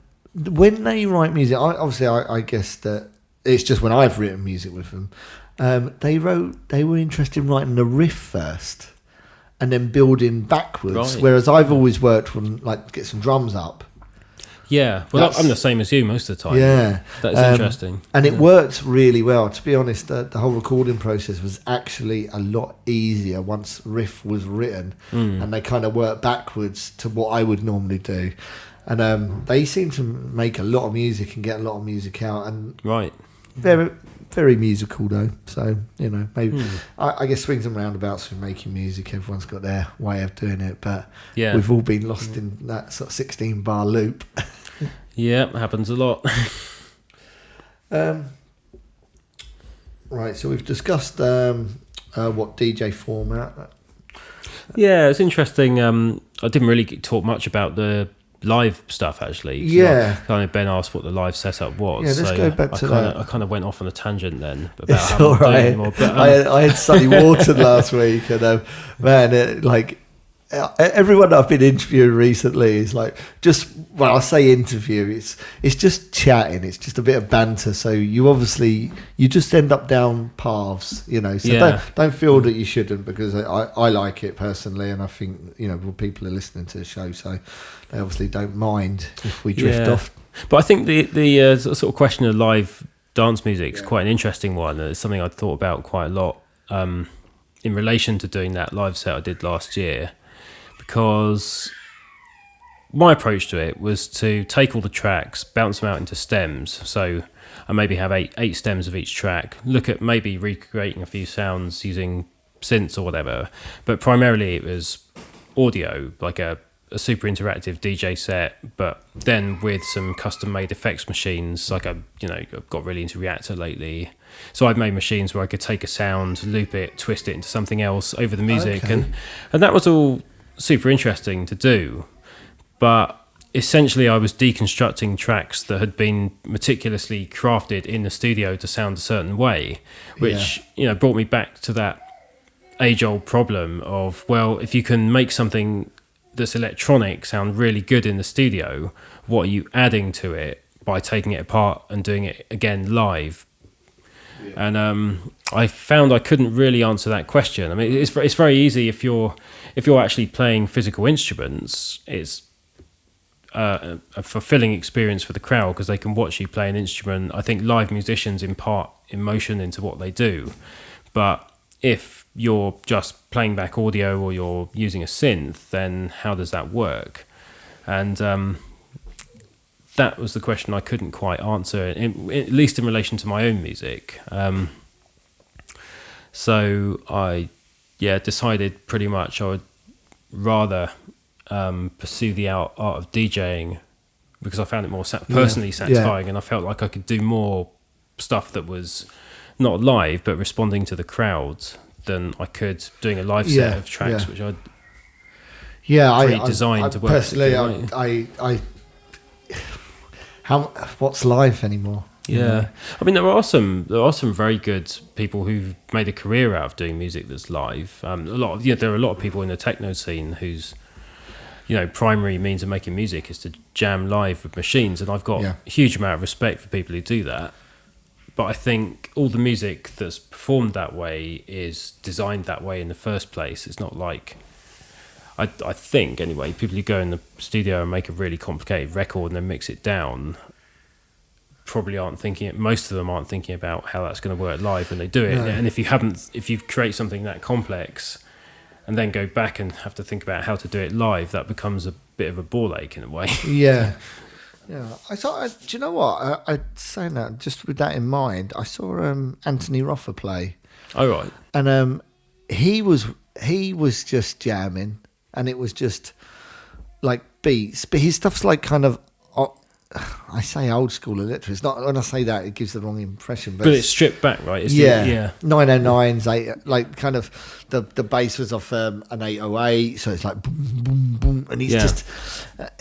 they write music, I guess that it's just when I've written music with them, they were interested in writing the riff first and then building backwards. Right. Whereas I've always worked on, like, get some drums up. Yeah, well, I'm the same as you most of the time. Yeah. That's interesting. And it worked really well. To be honest, the whole recording process was actually a lot easier once riff was written, and they kind of worked backwards to what I would normally do. And they seem to make a lot of music and get a lot of music out. And right. Very, very musical, though. So, you know, maybe I guess swings and roundabouts with making music. Everyone's got their way of doing it. But we've all been lost in that sort of 16-bar loop. Yeah, happens a lot. Right, so we've discussed what DJ format. Yeah, it's interesting. I didn't really talk much about the live stuff, actually. Yeah. Kind of Ben asked what the live setup was. Yeah, let's go back to that. I kind of went off on a tangent then about It's how all I'm doing right. anymore. But, I had Sunny Wharton last week, and everyone that I've been interviewing recently is like, I say interview, it's just chatting, it's just a bit of banter, so you just end up down paths, you know, so don't feel that you shouldn't, because I like it personally, and I think, you know, people are listening to the show, so they obviously don't mind if we drift off. But I think the sort of question of live dance music is quite an interesting one, and it's something I'd thought about quite a lot in relation to doing that live set I did last year. Because my approach to it was to take all the tracks, bounce them out into stems. So I maybe have eight stems of each track, look at maybe recreating a few sounds using synths or whatever. But primarily it was audio, like a super interactive DJ set, but then with some custom-made effects machines. Like I've got really into Reactor lately. So I've made machines where I could take a sound, loop it, twist it into something else over the music. Okay. And that was all super interesting to do, but essentially I was deconstructing tracks that had been meticulously crafted in the studio to sound a certain way, which brought me back to that age-old problem of, well, if you can make something that's electronic sound really good in the studio, what are you adding to it by taking it apart and doing it again live? And I found I couldn't really answer that question. I mean, it's very easy if you're actually playing physical instruments. It's a fulfilling experience for the crowd because they can watch you play an instrument. I think live musicians impart emotion into what they do. But if you're just playing back audio or you're using a synth, then how does that work? And that was the question I couldn't quite answer, at least in relation to my own music. So I decided pretty much I would rather pursue the art of DJing because I found it more personally satisfying, and I felt like I could do more stuff that was not live but responding to the crowds than I could doing a live set of tracks which I'd pre-designed to work. Personally, what's live anymore? Yeah, I mean there are some very good people who've made a career out of doing music that's live. There are a lot of people in the techno scene whose primary means of making music is to jam live with machines, and I've got a huge amount of respect for people who do that. But I think all the music that's performed that way is designed that way in the first place. It's not like I think anyway, people who go in the studio and make a really complicated record and then mix it down probably most of them aren't thinking about how that's going to work live when they do it. No. And if you create something that complex and then go back and have to think about how to do it live, that becomes a bit of a ball ache in a way. Yeah. I thought, do you know what? I saying that just with that in mind, I saw Anthony Roffer play. Oh right. And he was just jamming, and it was just like beats, but his stuff's like kind of. I say old school a little. It's not, when I say that, it gives the wrong impression. But it's stripped back, right? It's 909s, like kind of the bass was off an 808, so it's like boom, boom, boom, and he's just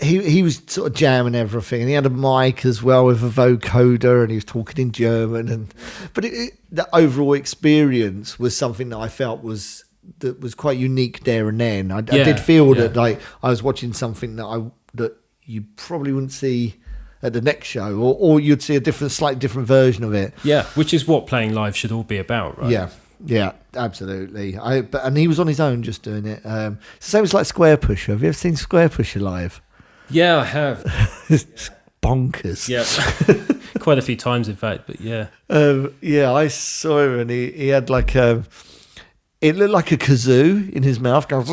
he was sort of jamming everything, and he had a mic as well with a vocoder, and he was talking in German, but the overall experience was something that I felt was quite unique there and then. I did feel that like I was watching something that you probably wouldn't see at the next show, or you'd see a slightly different version of it. Yeah, which is what playing live should all be about, right? Yeah, absolutely. And he was on his own just doing it. It's the same as like Square Pusher. Have you ever seen Square Pusher live? Yeah, I have. It's bonkers. Yeah, quite a few times in fact, but yeah. I saw him, and he had like it looked like a kazoo in his mouth going,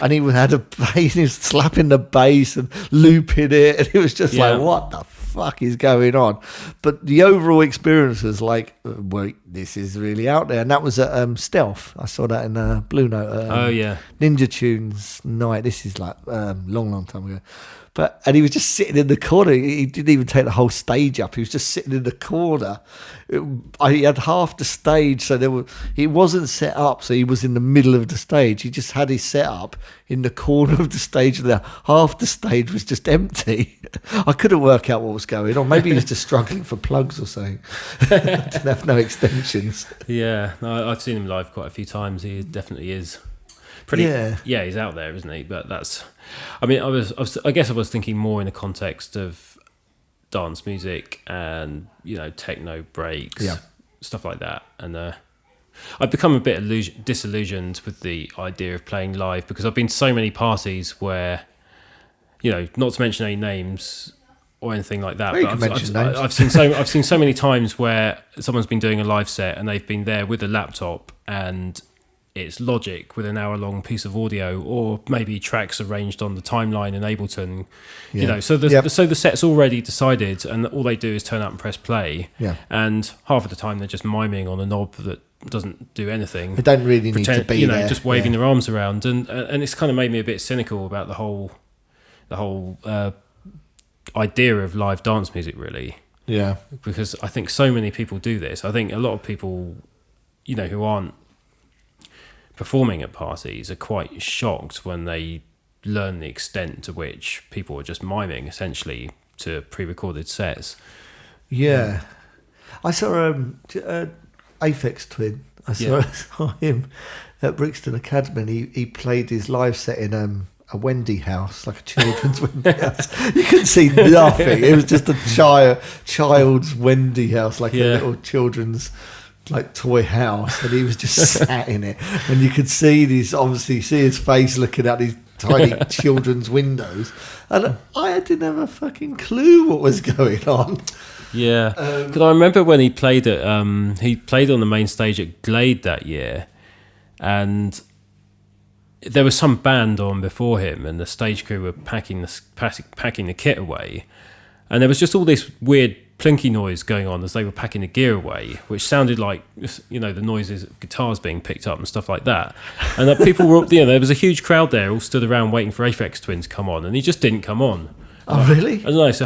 and he had a bass, he was slapping the bass and looping it, and it was just like, what the fuck is going on? But the overall experience was like, wait, this is really out there. And that was at Stealth. I saw that in Blue Note. Ninja Tunes night. This is like long time ago. And he was just sitting in the corner. He didn't even take the whole stage up. He was just sitting in the corner. He had half the stage, so he wasn't set up, so he was in the middle of the stage. He just had his setup in the corner of the stage, and half the stage was just empty. I couldn't work out what was going on. Maybe he was just struggling for plugs or something. Didn't have no extensions. Yeah, no, I've seen him live quite a few times. He definitely is. He's out there, isn't he? But that's, I mean, I guess I was thinking more in the context of dance music and techno breaks, stuff like that. And I've become a bit disillusioned with the idea of playing live because I've been to so many parties where, not to mention any names or anything like that. But I've seen so many times where someone's been doing a live set and they've been there with a laptop and it's Logic with an hour-long piece of audio, or maybe tracks arranged on the timeline in Ableton. So the set's already decided, and all they do is turn up and press play. Yeah. And half of the time they're just miming on a knob that doesn't do anything. They don't really need to be there. Just waving their arms around, and it's kind of made me a bit cynical about the whole idea of live dance music, really. Yeah. Because I think so many people do this. I think a lot of people, who aren't performing at parties are quite shocked when they learn the extent to which people are just miming essentially to pre-recorded sets. Yeah. I saw Aphex Twin. I saw him at Brixton Academy. He played his live set in a Wendy house, like a children's Wendy house. You couldn't see nothing. It was just a child's Wendy house, like a little children's like toy house, and he was just sat in it, and you could see his face looking out these tiny children's windows, and I didn't have a fucking clue what was going on. Yeah, because I remember when he played on the main stage at Glade that year, and there was some band on before him, and the stage crew were packing the kit away, and there was just all this weird plinky noise going on as they were packing the gear away, which sounded like, you know, the noises of guitars being picked up and stuff like that. And that people were, you know, there was a huge crowd there, all stood around waiting for Aphex Twin to come on, and he just didn't come on. Oh, really? I don't know. So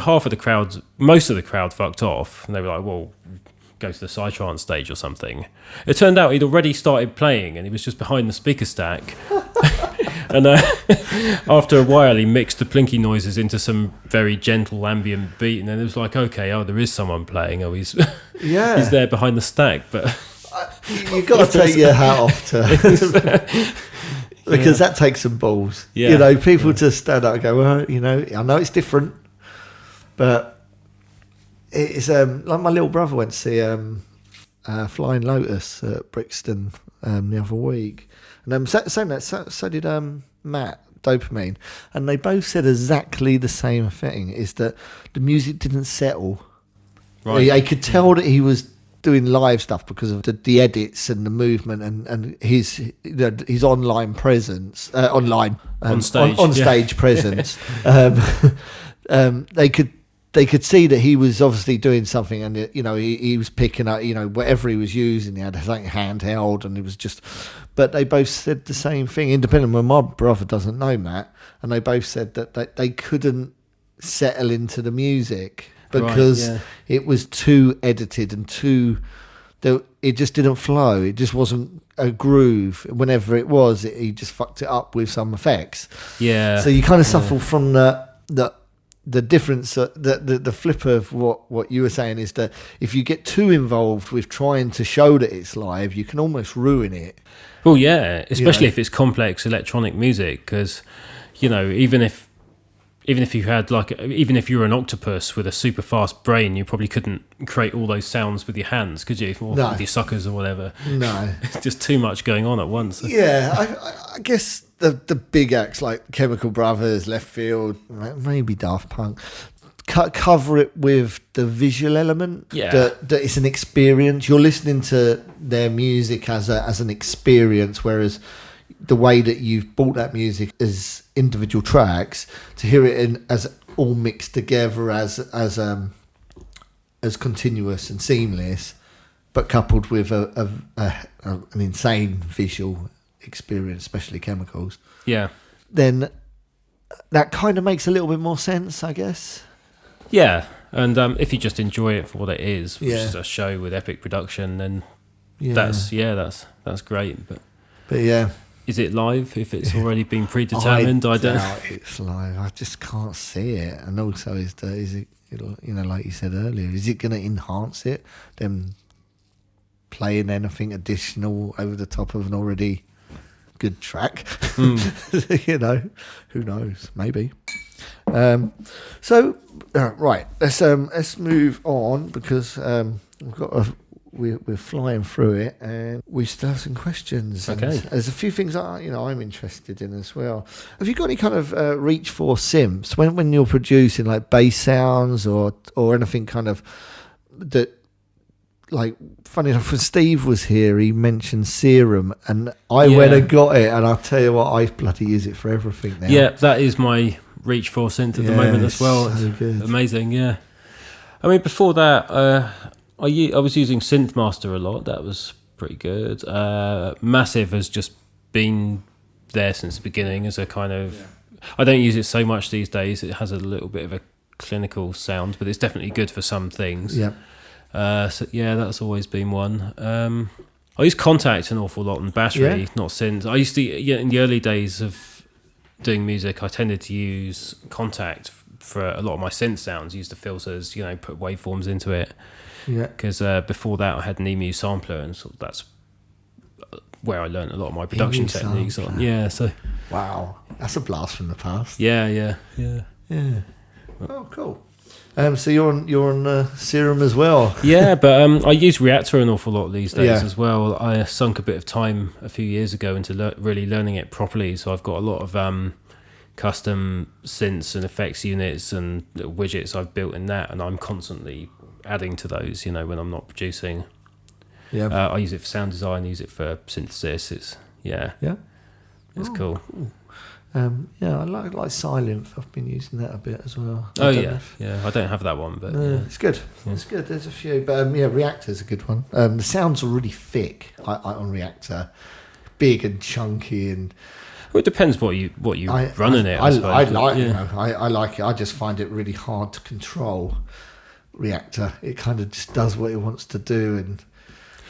most of the crowd fucked off, and they were like, "Well, go to the Psytrance stage or something." It turned out he'd already started playing, and he was just behind the speaker stack. And after a while, he mixed the plinky noises into some very gentle ambient beat, and then it was like, okay, there is someone playing. Oh, he's he's there behind the stack. But you've got to take your hat off to because that takes some balls. Yeah. You know, people to stand up and go, well, you know, I know it's different, but it's like my little brother went to see Flying Lotus at Brixton the other week. And so did Matt Dopamine, and they both said exactly the same thing: is that the music didn't settle. Right. I could tell that he was doing live stuff because of the edits and the movement and his online presence, on stage presence. They could see that he was obviously doing something, and you know he was picking up, you know, whatever he was using. He had something handheld, and it was just. But they both said the same thing. Independent, my brother doesn't know Matt, and they both said that they couldn't settle into the music because it was too edited and it just didn't flow. It just wasn't a groove. Whenever it was, he just fucked it up with some effects. Yeah. So you kind of suffer from the difference, the flip of what you were saying is that if you get too involved with trying to show that it's live, you can almost ruin it. Well, yeah, especially if it's complex electronic music, because, you know, even if you had even if you were an octopus with a super fast brain, you probably couldn't create all those sounds with your hands, could you? Or with your suckers or whatever. No. It's just too much going on at once. Yeah, I guess the big acts like Chemical Brothers, Left Field, maybe Daft Punk, cover it with the visual element. Yeah. That it's an experience. You're listening to their music as an experience, whereas the way that you've bought that music as individual tracks, to hear it as all mixed together as continuous and seamless, but coupled with an insane visual experience, especially Chemicals. Yeah. Then that kind of makes a little bit more sense, I guess. Yeah, and if you just enjoy it for what it is, which Yeah. is a show with epic production, then Yeah. that's great. But yeah. is it live if it's already been predetermined? I don't. doubt it's live. I just can't see it. And also, is it, you know, like you said earlier, is it going to enhance it? Them playing anything additional over the top of an already good track? You know, who knows? Maybe. Right. Let's move on because we're flying through it, and we still have some questions. Okay. And there's a few things I'm interested in as well. Have you got any kind of reach for synths when you're producing like bass sounds or anything kind of that? Like, funny enough, when Steve was here, he mentioned Serum, and I went and got it, and I'll tell you what, I bloody use it for everything now. Yeah, that is my reach for synth at the moment as well. So it's good. amazing, yeah. I mean, before that, I was using Synthmaster a lot. That was pretty good. Massive has just been there since the beginning as a kind of... Yeah. I don't use it so much these days. It has a little bit of a clinical sound, but it's definitely good for some things. Yeah. So yeah, that's always been one. I use Contact an awful lot on battery, not synth. I used to, in the early days of doing music, I tended to use Contact for a lot of my synth sounds. Use the filters, put waveforms into it. Yeah. Because before that, I had an EMU sampler, and so that's where I learned a lot of my production techniques. Yeah. So. Wow, that's a blast from the past. Yeah. Oh, cool. So you're on Serum as well. Yeah, but I use Reactor an awful lot these days as well. I sunk a bit of time a few years ago into really learning it properly. So I've got a lot of custom synths and effects units and widgets I've built in that, and I'm constantly adding to those. When I'm not producing. Yeah. I use it for sound design. Use it for synthesis. It's cool. Yeah, I like Sylinth. I've been using that a bit as well. Oh yeah, I don't have that one, but it's good. Yeah. It's good. There's a few, but Reactor's a good one. The sounds are really thick on Reactor, big and chunky, and well, it depends what you run in it. I suppose. I like it. I just find it really hard to control Reactor. It kind of just does what it wants to do, and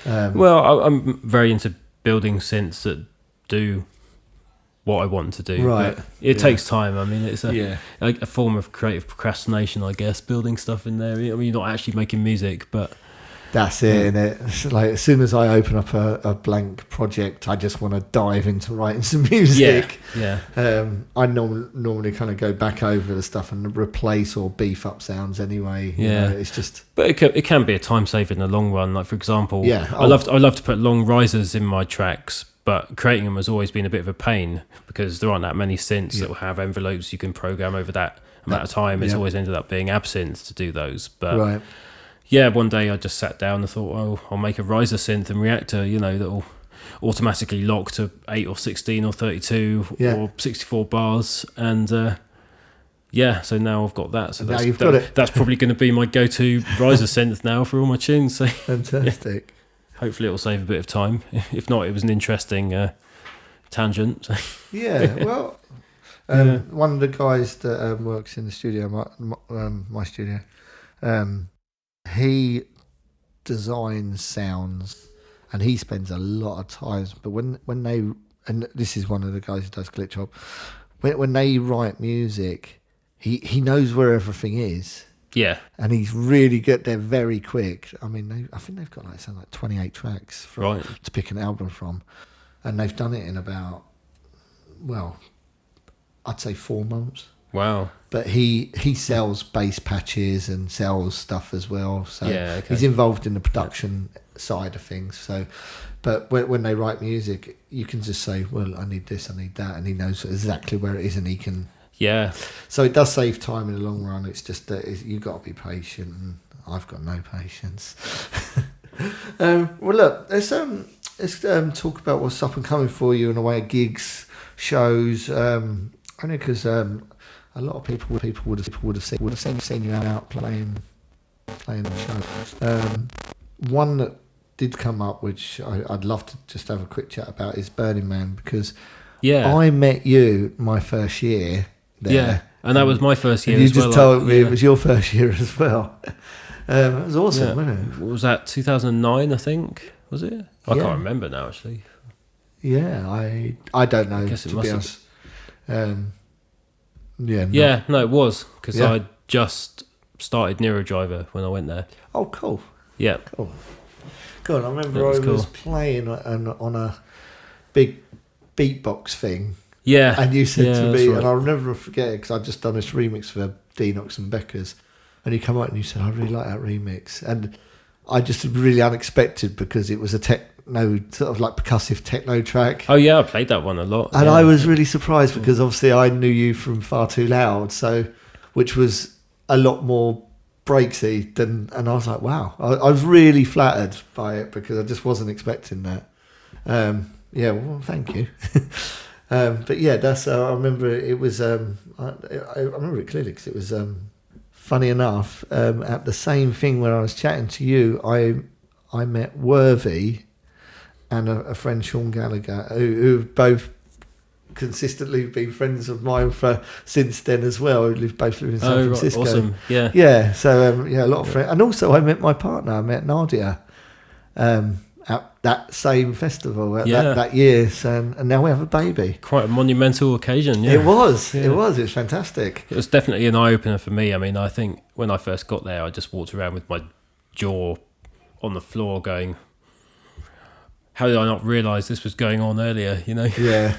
I'm very into building synths that do what I want to do. Right. But it takes time. I mean, it's a form of creative procrastination, I guess, building stuff in there. I mean, you're not actually making music, but that's it, innit? It's like as soon as I open up a blank project, I just want to dive into writing some music. Yeah. I normally kind of go back over the stuff and replace or beef up sounds anyway. Yeah. It's just. But it can be a time saver in the long run. Like for example, I love to put long risers in my tracks. But creating them has always been a bit of a pain because there aren't that many synths that will have envelopes you can program over that amount of time. It's always ended up being absinthe to do those. But one day I just sat down and thought, oh, I'll make a riser synth and Reactor, that'll automatically lock to 8 or 16 or 32 or 64 bars. And so now I've got that. So got it. That's probably going to be my go-to riser synth now for all my tunes. So fantastic. Hopefully it'll save a bit of time. If not, it was an interesting tangent. One of the guys that works in the studio, my studio, he designs sounds, and he spends a lot of time. But when they, and this is one of the guys who does Glitch Hop, when they write music, he knows where everything is. Yeah, and he's really good. They're very quick. I mean, I think they've got like 28 tracks to pick an album from, and they've done it in about, I'd say 4 months. Wow! But he sells bass patches and sells stuff as well. So he's involved in the production side of things. So, but when they write music, you can just say, "Well, I need this, I need that," and he knows exactly where it is, and he can. Yeah. So it does save time in the long run. It's just that you've got to be patient, and I've got no patience. Well, look, let's talk about what's up and coming for you in the way of gigs, shows. Only because a lot of people would have seen you out playing shows. One that did come up, which I'd love to just have a quick chat about, is Burning Man, because I met you my first year. There. Yeah, and that was my first year. And you just told me it was your first year as well. It was awesome, wasn't it? What was that, 2009, I think? Was it? I can't remember now, actually. Yeah, I don't know, to be honest. No, it was, because I just started Neurodriver when I went there. Oh, cool. Yeah. Cool. God, I remember I was playing on a big beatbox thing. Yeah. And you said to me, and I'll never forget it, because I'd just done this remix for Denox and Beckers, and you come out and you said, I really like that remix. And I just really unexpected, because it was a techno, sort of like percussive techno track. Oh yeah, I played that one a lot. And I was really surprised, because obviously I knew you from Far Too Loud, which was a lot more breaksy than, and I was like, wow. I was really flattered by it, because I just wasn't expecting that. Well, thank you. But yeah, that's. I remember it was. I remember it clearly, because it was. Funny enough, at the same thing where I was chatting to you, I met Worthy and a friend, Sean Gallagher, who've both consistently been friends of mine since then as well. Who both live in San Francisco. Awesome. Yeah. Yeah. So a lot of friends, and also I met my partner. I met Nadia. At that same festival that year, and now we have a baby. Quite a monumental occasion. Yeah. It was. It was fantastic. It was definitely an eye opener for me. I mean, I think when I first got there, I just walked around with my jaw on the floor, going, "How did I not realise this was going on earlier?" Yeah.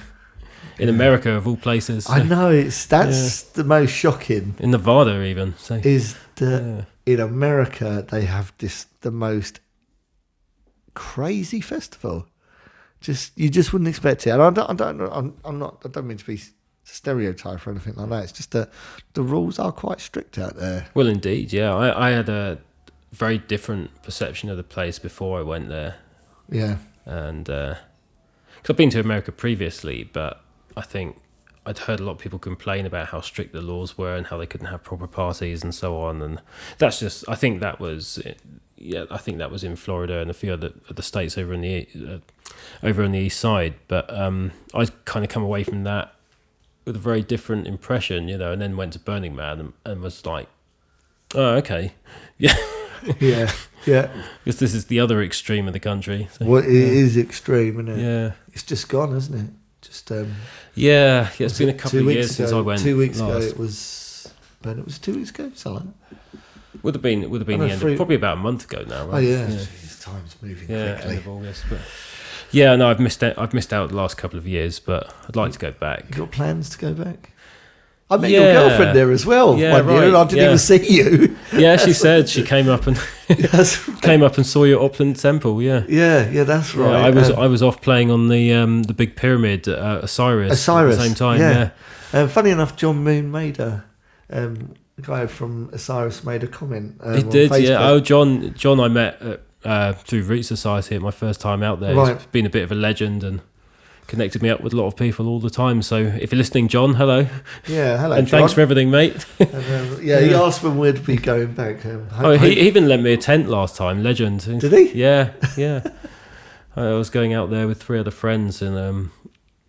In America, of all places. I know that's the most shocking. In Nevada, even is that in America they have the most crazy festival. You just wouldn't expect it. And I don't mean to be stereotype or anything like that. It's just that the rules are quite strict out there. Well, indeed, yeah. I had a very different perception of the place before I went there. Yeah. And because I've been to America previously, but I think I'd heard a lot of people complain about how strict the laws were and how they couldn't have proper parties and so on. And that's just, I think that was in Florida and a few other the states over in the east side. But I kind of come away from that with a very different impression, you know, and then went to Burning Man and was like, oh, okay, yeah. Yeah. Because this is the other extreme of the country. So, Well, it is extreme, isn't it? Yeah. It's just gone, isn't it? Just it's been a couple of years since I went. 2 weeks ago last. it was. But it was 2 weeks ago, something like that. Would have been the end of, probably about a month ago now, right? Oh yeah. Jeez, time's moving quickly. End of August. But yeah, no, I've missed out the last couple of years, but I'd like to go back. You got plans to go back? I met your girlfriend there as well. Yeah, one year, and I didn't even see you. Yeah, she said she came up and came up and saw your Upland Temple. Yeah, that's right. Yeah, I was off playing on the big pyramid at Osiris at the same time. Yeah. Funny enough, John Moon made the guy from Osiris made a comment. He did, Facebook. yeah. Oh, John, I met through Root Society at my first time out there. Right. He's been a bit of a legend and connected me up with a lot of people all the time. So if you're listening, John, hello. Yeah, hello, and John. thanks for everything, mate. And, he asked when we'd be going back. He even lent me a tent last time. Legend. Did he? Yeah. I was going out there with 3 other friends in a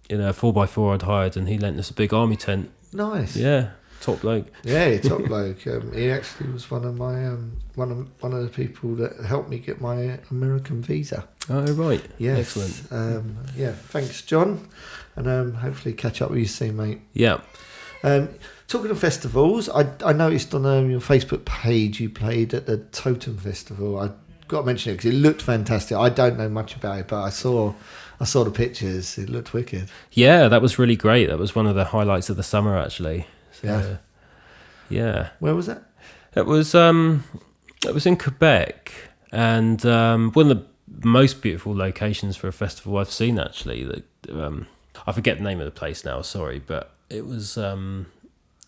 4x4 I'd hired, and he lent us a big army tent. Nice. Yeah, top bloke. Yeah, top bloke. He actually was one of my one of the people that helped me get my American visa. Oh right. Yes. Excellent. Thanks, John, and hopefully catch up with you soon, mate. Yeah. Talking of festivals, I noticed on your Facebook page you played at the Totem Festival. I got to mention it because it looked fantastic. I don't know much about it, but I saw the pictures. It looked wicked. Yeah, that was really great. That was one of the highlights of the summer, actually. So, yeah. Where was that? It was in Quebec, and one of the most beautiful locations for a festival I've seen, actually. I forget the name of the place now, sorry, but it was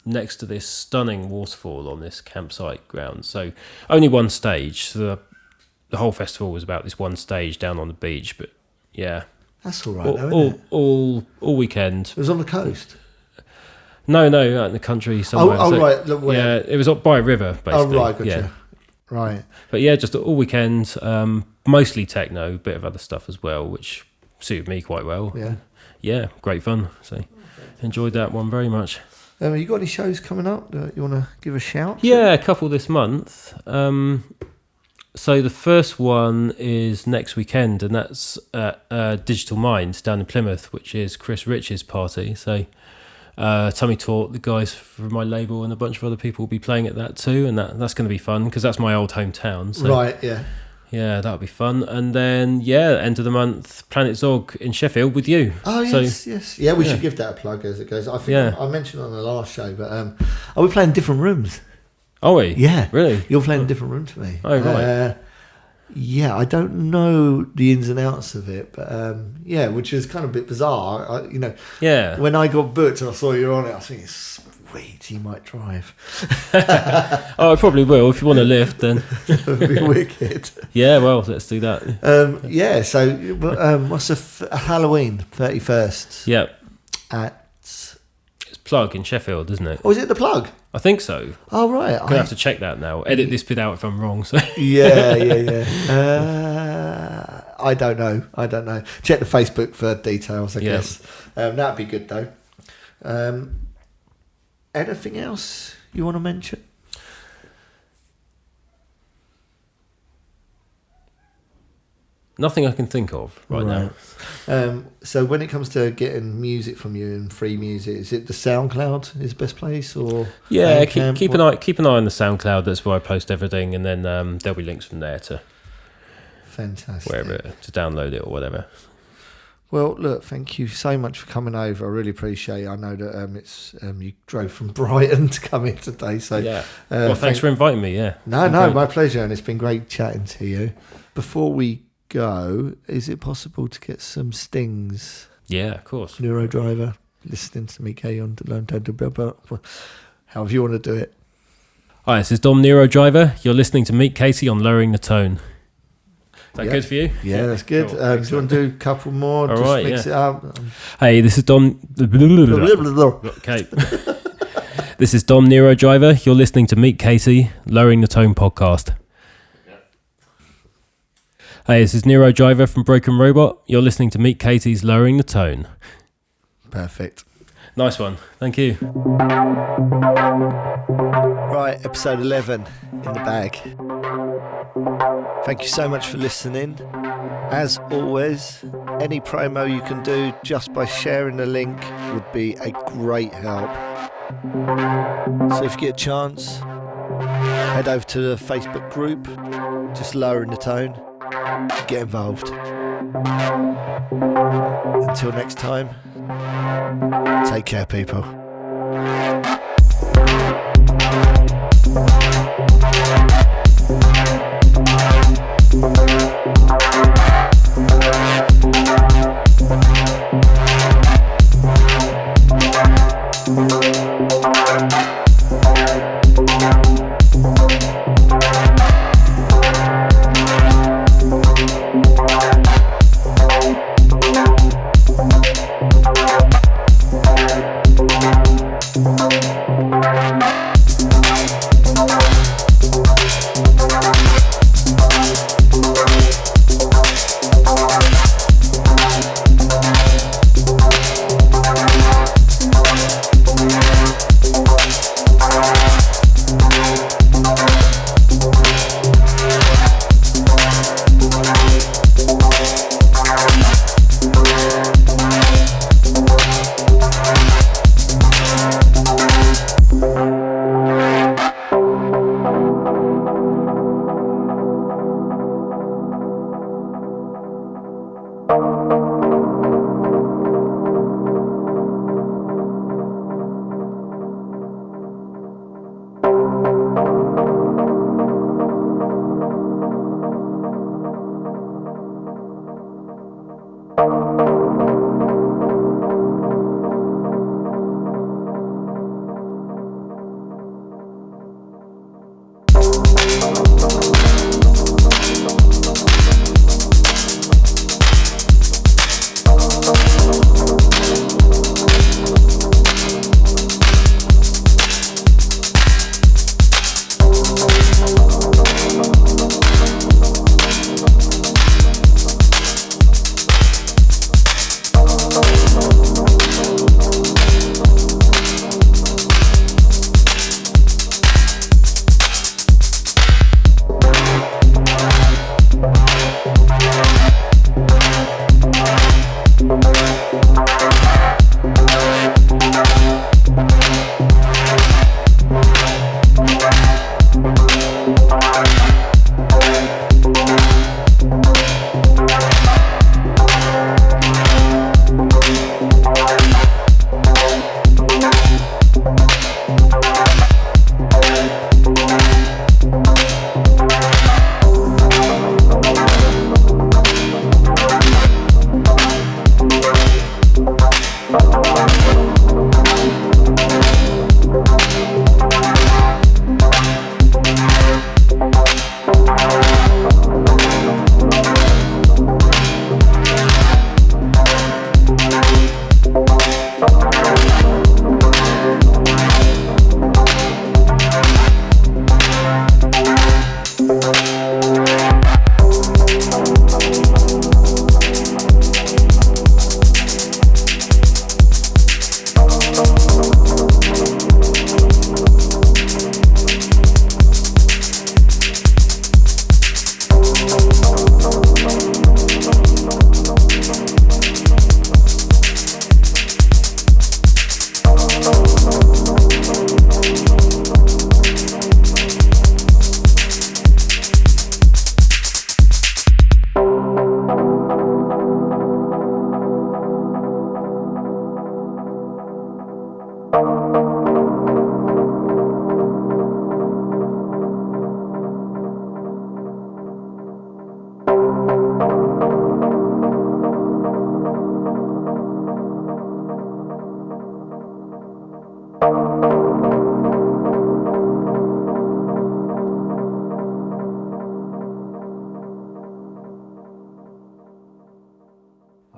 next to this stunning waterfall on this campsite ground. So only one stage. So the whole festival was about this one stage down on the beach. But yeah, that's all right. Isn't it? All weekend. It was on the coast. No, out in the country somewhere. Right. Yeah, it was up by a river, basically. Oh, right, gotcha. Yeah. Right. But yeah, just all weekend, mostly techno, a bit of other stuff as well, which suited me quite well. Yeah. Yeah, great fun. So enjoyed that one very much. You got any shows coming up that you want to give a shout to? Yeah, a couple this month. So the first one is next weekend, and that's at Digital Mind down in Plymouth, which is Chris Rich's party. So Tommy Tort, the guys from my label, and a bunch of other people will be playing at that too, and that's going to be fun because that's my old hometown. So, right, yeah. Yeah, that'll be fun. And then, end of the month, Planet Zog in Sheffield with you. Oh, yes. Yeah, we should give that a plug as it goes. I think I mentioned on the last show, but are we playing different rooms? Are we? Yeah. Really? You're playing a different room to me. Oh, right. I don't know the ins and outs of it, but which is kind of a bit bizarre. When I got booked and I saw you on it, I was thinking, sweet, you might drive. I probably will. If you want to lift, then. It'd be wicked. Yeah, well, let's do that. So what's Halloween, 31st? Yep. It's Plug in Sheffield, isn't it? Oh, is it the Plug? I think so. Oh, right. I'm going to have to check that now. Edit this bit out if I'm wrong. So. Yeah. I don't know. Check the Facebook for details, I guess. That'd be good, though. Anything else you want to mention? Nothing I can think of right now. So when it comes to getting music from you and free music, is it the SoundCloud is the best place, or keep an eye on the SoundCloud. That's where I post everything, and then there'll be links from there to fantastic wherever to download it or whatever. Well, look, thank you so much for coming over. I really appreciate it. I know that it's you drove from Brighton to come in today, so thanks for inviting me. Yeah, no, my pleasure, and it's been great chatting to you. Before we go, is it possible to get some stings? Yeah, of course. Neurodriver, listening to me, however you want to do it. Hi, this is Dom Neurodriver. You're listening to Meet Katie on Lowering the Tone. that good for you? Yeah, that's good. Cool. Do you want to do a couple more? All Just right, mix it up. Hey, this is Dom. Okay. This is Dom Neurodriver. You're listening to Meet Katie, Lowering the Tone podcast. Hey, this is Neurodriver from Broken Robot. You're listening to Meet Katie's Lowering the Tone. Perfect. Nice one. Thank you. Right, episode 11 in the bag. Thank you so much for listening. As always, any promo you can do just by sharing the link would be a great help. So if you get a chance, head over to the Facebook group, just Lowering the Tone, get involved. Until next time, take care, people.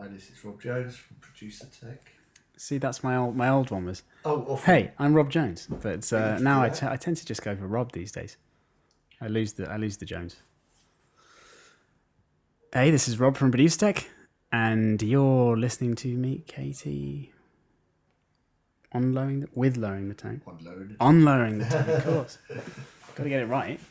Hi, this is Rob Jones from Producer Tech. See, that's my old one was. Oh, awful. Hey, I'm Rob Jones, but now I tend to just go for Rob these days. I lose the Jones. Hey, this is Rob from Producer Tech, and you're listening to Meet Katie on lowering the tone. On lowering the tone. On lowering the tone, of course. Got to get it right.